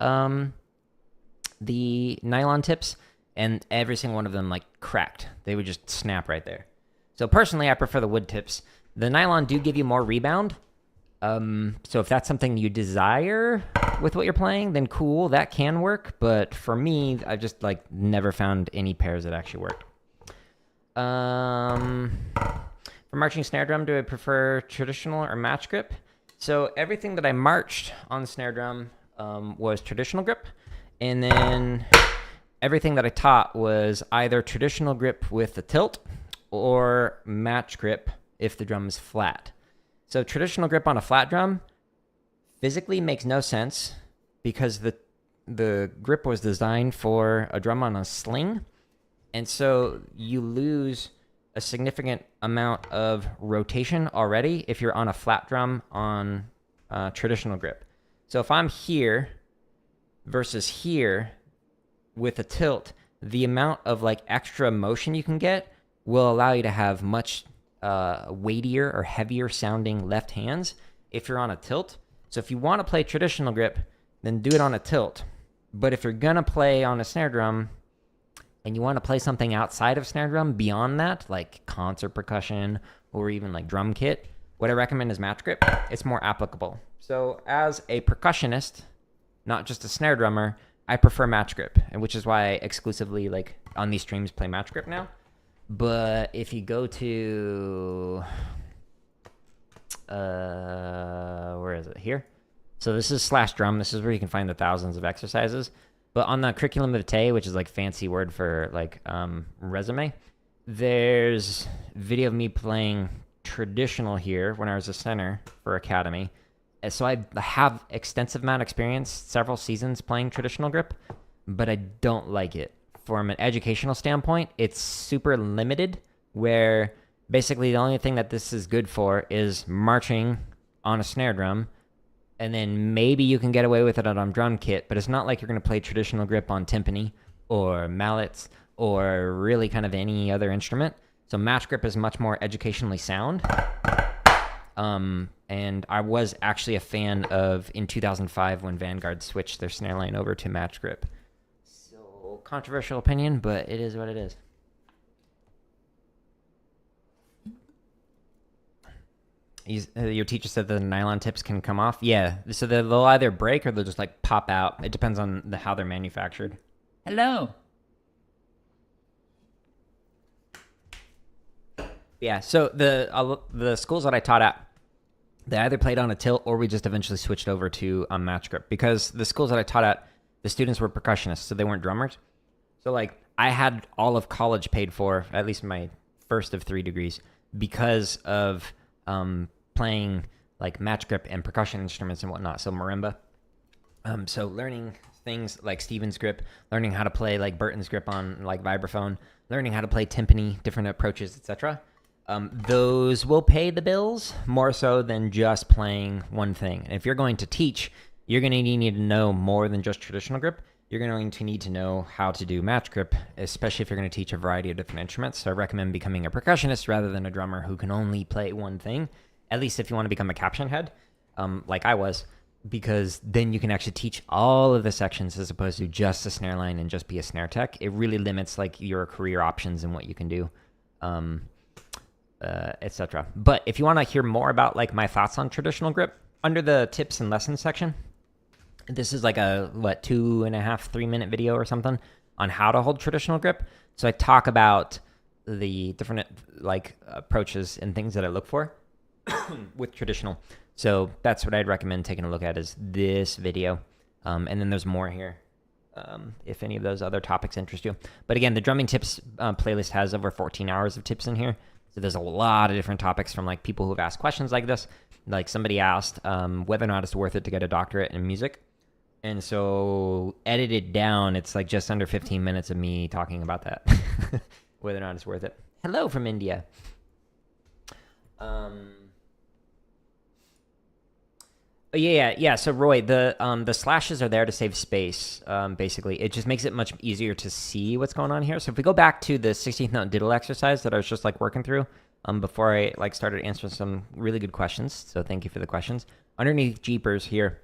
the nylon tips, and every single one of them like cracked. They would just snap right there. So personally, I prefer the wood tips. The nylon do give you more rebound. So if that's something you desire with what you're playing, then cool, that can work. But for me, I've just like never found any pairs that actually worked. For marching snare drum, do I prefer traditional or match grip? So everything that I marched on the snare drum was traditional grip. And then everything that I taught was either traditional grip with the tilt or match grip if the drum is flat. So traditional grip on a flat drum physically makes no sense because the grip was designed for a drum on a sling. And so you lose a significant amount of rotation already if you're on a flat drum on traditional grip. So if I'm here versus here with a tilt, the amount of like extra motion you can get will allow you to have much weightier or heavier sounding left hands if you're on a tilt. So if you want to play traditional grip, then do it on a tilt. But if you're going to play on a snare drum and you want to play something outside of snare drum beyond that, like concert percussion or even like drum kit, what I recommend is match grip. It's more applicable. So as a percussionist, not just a snare drummer, I prefer match grip, and which is why I exclusively like on these streams play match grip now. But if you go to where is it? Here. So this is slash drum. This is where you can find the thousands of exercises. But on the curriculum vitae, which is like fancy word for like resume, there's video of me playing traditional here when I was a center for Academy. And so I have extensive amount of experience, several seasons playing traditional grip, but I don't like it. From an educational standpoint, it's super limited, where basically the only thing that this is good for is marching on a snare drum, and then maybe you can get away with it on a drum kit, but it's not like you're going to play traditional grip on timpani or mallets or really kind of any other instrument. So match grip is much more educationally sound. And I was actually a fan of in 2005 when Vanguard switched their snare line over to match grip. So controversial opinion, but it is what it is. Your teacher said the nylon tips can come off. Yeah, so they'll either break or they'll just like pop out. It depends on how they're manufactured. Hello. Yeah, so the schools that I taught at, they either played on a tilt or we just eventually switched over to a match grip, because the schools that I taught at, the students were percussionists, so they weren't drummers. So like I had all of college paid for, at least my first of 3 degrees, because of playing like match grip and percussion instruments and whatnot. So marimba. So learning things like Stevens grip, learning how to play like Burton's grip on like vibraphone, learning how to play timpani, different approaches, etc. Those will pay the bills more so than just playing one thing. And if you're going to teach, you're going to need to know more than just traditional grip. You're going to need to know how to do match grip, especially if you're going to teach a variety of different instruments. So I recommend becoming a percussionist rather than a drummer who can only play one thing, at least if you want to become a caption head, like I was, because then you can actually teach all of the sections as opposed to just a snare line and just be a snare tech. It really limits like your career options and what you can do. Etc. But if you want to hear more about like my thoughts on traditional grip, under the tips and lessons section, this is like a 2.5-3 minute video or something on how to hold traditional grip. So I talk about the different like approaches and things that I look for with traditional. So that's what I'd recommend taking a look at, is this video, and then there's more here if any of those other topics interest you. But again, the drumming tips playlist has over 14 hours of tips in here. So there's a lot of different topics from like people who've asked questions like this. Like somebody asked whether or not it's worth it to get a doctorate in music. And so edited down, it's like just under 15 minutes of me talking about that, whether or not it's worth it. Hello from India. Yeah. So Roy, the slashes are there to save space. Basically, it just makes it much easier to see what's going on here. So if we go back to the 16th note diddle exercise that I was just like working through, before I like started answering some really good questions. So thank you for the questions. Underneath Jeepers here,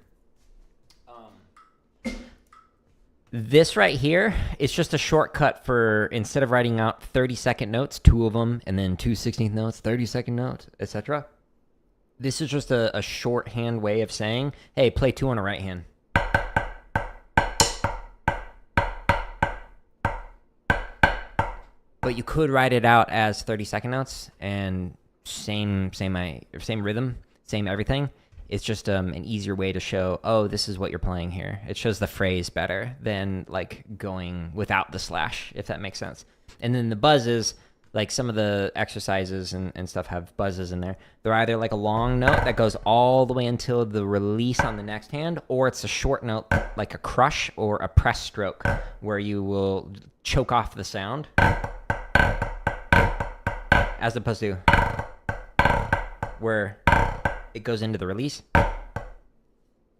this right here is just a shortcut for, instead of writing out 30-second notes, 2 of them, and then 2 16th notes, 30-second notes, etc. This is just a shorthand way of saying, hey, play 2 on the right hand. But you could write it out as 30-second notes and same rhythm, same everything. It's just an easier way to show, oh, this is what you're playing here. It shows the phrase better than like going without the slash, if that makes sense. And then the buzzes, like some of the exercises and stuff have buzzes in there. They're either like a long note that goes all the way until the release on the next hand, or it's a short note like a crush or a press stroke where you will choke off the sound. as opposed to where it goes into the release,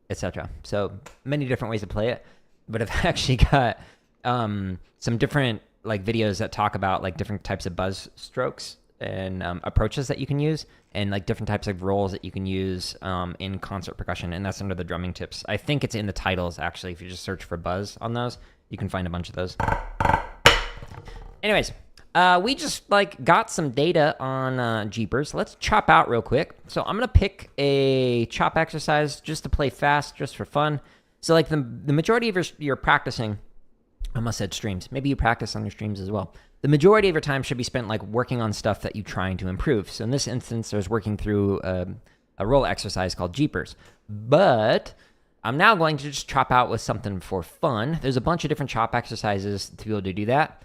etc. So many different ways to play it, but I've actually got some different like videos that talk about like different types of buzz strokes and approaches that you can use, and like different types of rolls that you can use in concert percussion, and that's under the drumming tips. I think it's in the titles actually. If you just search for buzz on those, you can find a bunch of those. Anyways, we just like got some data on Jeepers. Let's chop out real quick. So I'm gonna pick a chop exercise just to play fast, just for fun. So like the majority of your practicing, I almost said streams. Maybe you practice on your streams as well. The majority of your time should be spent like working on stuff that you're trying to improve. So in this instance, I was working through a roll exercise called Jeepers. But I'm now going to just chop out with something for fun. There's a bunch of different chop exercises to be able to do that.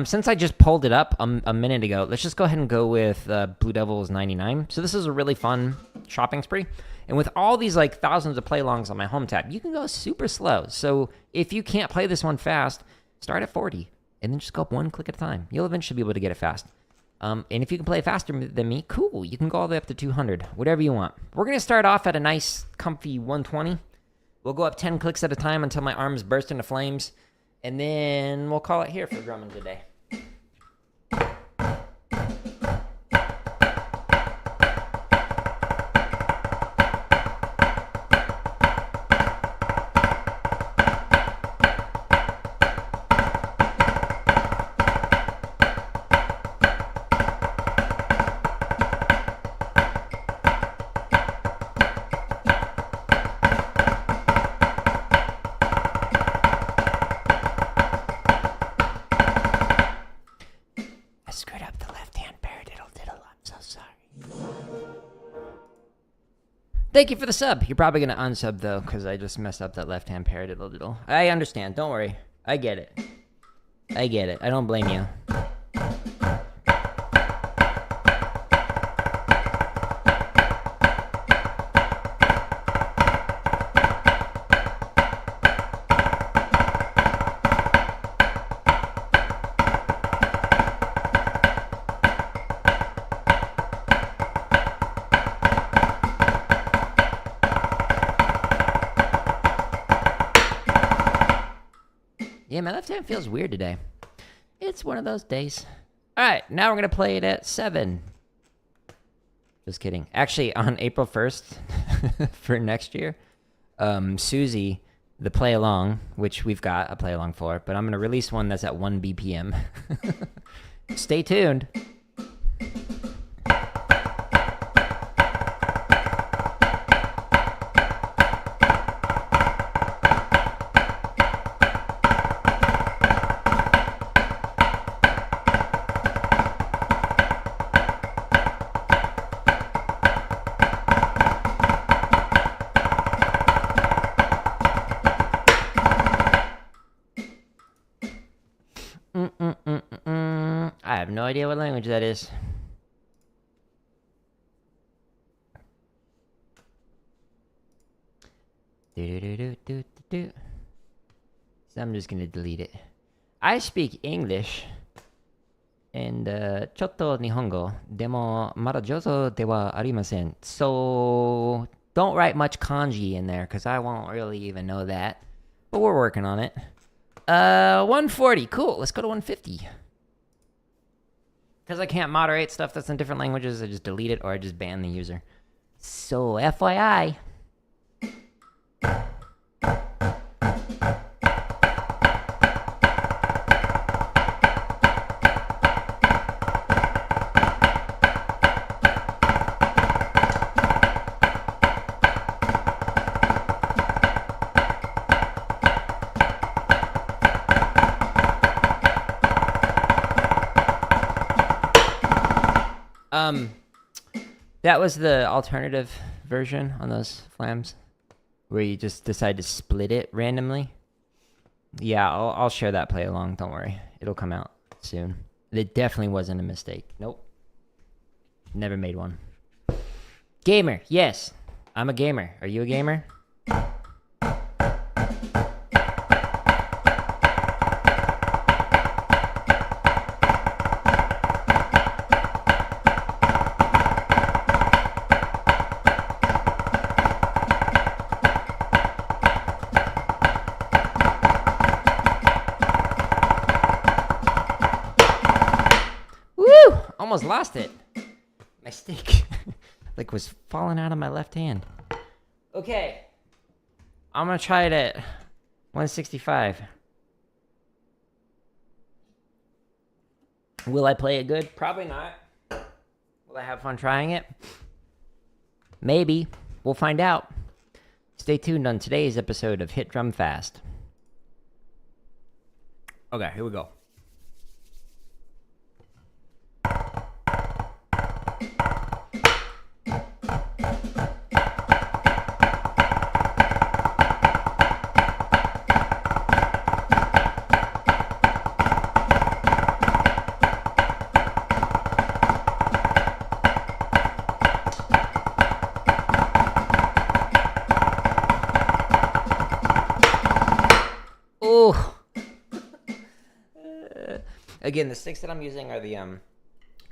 Since I just pulled it up a minute ago, let's just go ahead and go with Blue Devils 99. So this is a really fun chopping spree. And with all these like thousands of play-alongs on my home tab, you can go super slow. So if you can't play this one fast, start at 40 and then just go up one click at a time. You'll eventually be able to get it fast. And if you can play faster than me, cool. You can go all the way up to 200, whatever you want. We're going to start off at a nice, comfy 120. We'll go up 10 clicks at a time until my arms burst into flames. And then we'll call it here for drumming today. Screwed up the left-hand paradiddle diddle. I'm so sorry. Thank you for the sub. You're probably going to unsub, though, because I just messed up that left-hand paradiddle diddle. I understand. Don't worry. I get it. I get it. I don't blame you. Yeah, my left hand feels weird today. It's one of those days. All right, now we're going to play it at 7. Just kidding. Actually, on April 1st for next year, Susie, the play-along, which we've got a play-along for, but I'm going to release one that's at 1 BPM. Stay tuned. I have no idea what language that is. So I'm just gonna delete it. I speak English and chotto nihongo, demo mada jozo dewa arimasen. So don't write much kanji in there because I won't really even know that. But we're working on it. 140. Cool. Let's go to 150. Because I can't moderate stuff that's in different languages, I just delete it or I just ban the user. So, FYI. That was the alternative version on those flams, where you just decide to split it randomly. Yeah, I'll share that play along. Don't worry, it'll come out soon. It definitely wasn't a mistake. Nope, never made one. Gamer, yes, I'm a gamer. Are you a gamer? Almost lost it. My stick like was falling out of my left hand. Okay. I'm gonna try it at 165. Will I play it good? Probably not. Will I have fun trying it? Maybe. We'll find out. Stay tuned on today's episode of Hit Drum Fast. Okay, here we go. Oh. Again, the sticks that I'm using are the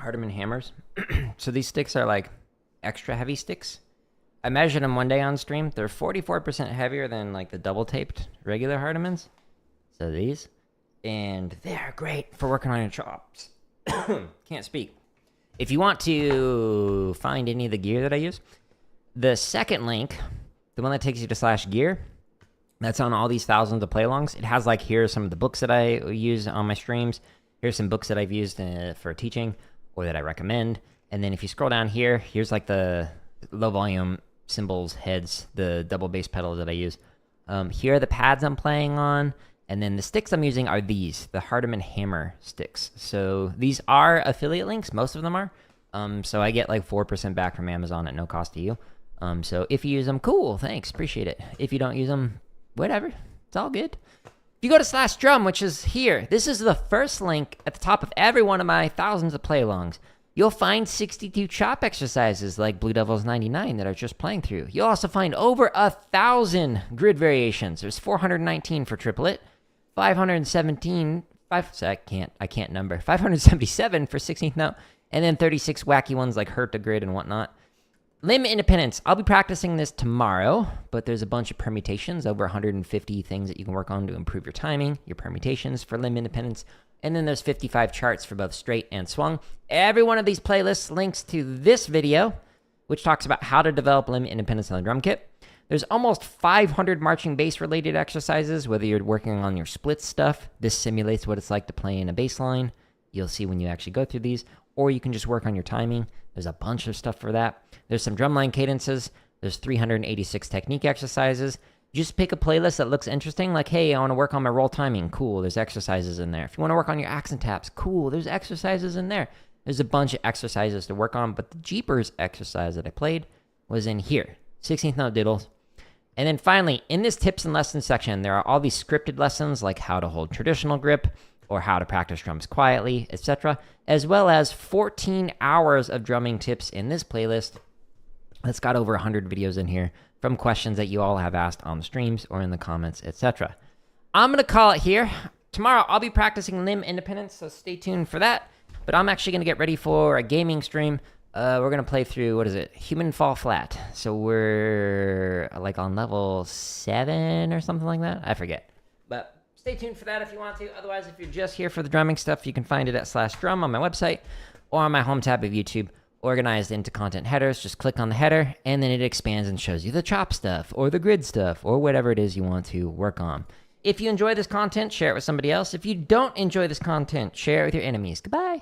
rudiment hammers. So these sticks are like extra heavy sticks. I measured them one day on stream. They're 44% heavier than like the double taped regular rudiments. So these. And they're great for working on your chops. Can't speak. If you want to find any of the gear that I use, the second link, the one that takes you to /gear, that's on all these thousands of play-alongs. It has like, here are some of the books that I use on my streams. Here's some books that I've used for teaching or that I recommend. And then if you scroll down here, here's like the low volume cymbals, heads, the double bass pedals that I use. Here are the pads I'm playing on. And then the sticks I'm using are these, the rudiment hammer sticks. So these are affiliate links. Most of them are. So I get like 4% back from Amazon at no cost to you. So if you use them, cool, thanks, appreciate it. If you don't use them, whatever, it's all good. If you go to /drum, which is here, this is the first link at the top of every one of my thousands of play-alongs. You'll find 62 chop exercises like Blue Devils 99 that are just playing through. You'll also find over 1,000 grid variations. There's 419 for triplet, 517, I can't number, 577 for 16th note, and then 36 wacky ones like Hurt the Grid and whatnot. Limb independence. I'll be practicing this tomorrow, but there's a bunch of permutations, over 150 things that you can work on to improve your timing, your permutations for limb independence, and then there's 55 charts for both straight and swung. Every one of these playlists links to this video, which talks about how to develop limb independence on the drum kit. There's almost 500 marching bass related exercises, whether you're working on your split stuff. This simulates what it's like to play in a bass line. You'll see when you actually go through these, or you can just work on your timing. There's a bunch of stuff for that. There's some drumline cadences. There's 386 technique exercises. Just pick a playlist that looks interesting, like, hey, I want to work on my roll timing. Cool, there's exercises in there. If you want to work on your accent taps, cool, there's exercises in there. There's a bunch of exercises to work on, but the Jeepers exercise that I played was in here. 16th note diddles. And then finally, in this tips and lessons section, there are all these scripted lessons, like how to hold traditional grip, or how to practice drums quietly, etc., as well as 14 hours of drumming tips in this playlist. That's got over 100 videos in here from questions that you all have asked on the streams or in the comments, etc. I'm going to call it here. Tomorrow, I'll be practicing limb independence, so stay tuned for that. But I'm actually going to get ready for a gaming stream. We're going to play through, what is it? Human Fall Flat. So we're like on level 7 or something like that. I forget. But stay tuned for that if you want to. Otherwise, if you're just here for the drumming stuff, you can find it at /drum on my website or on my home tab of YouTube, organized into content headers. Just click on the header, and then it expands and shows you the chop stuff or the grid stuff or whatever it is you want to work on. If you enjoy this content, share it with somebody else. If you don't enjoy this content, share it with your enemies. Goodbye.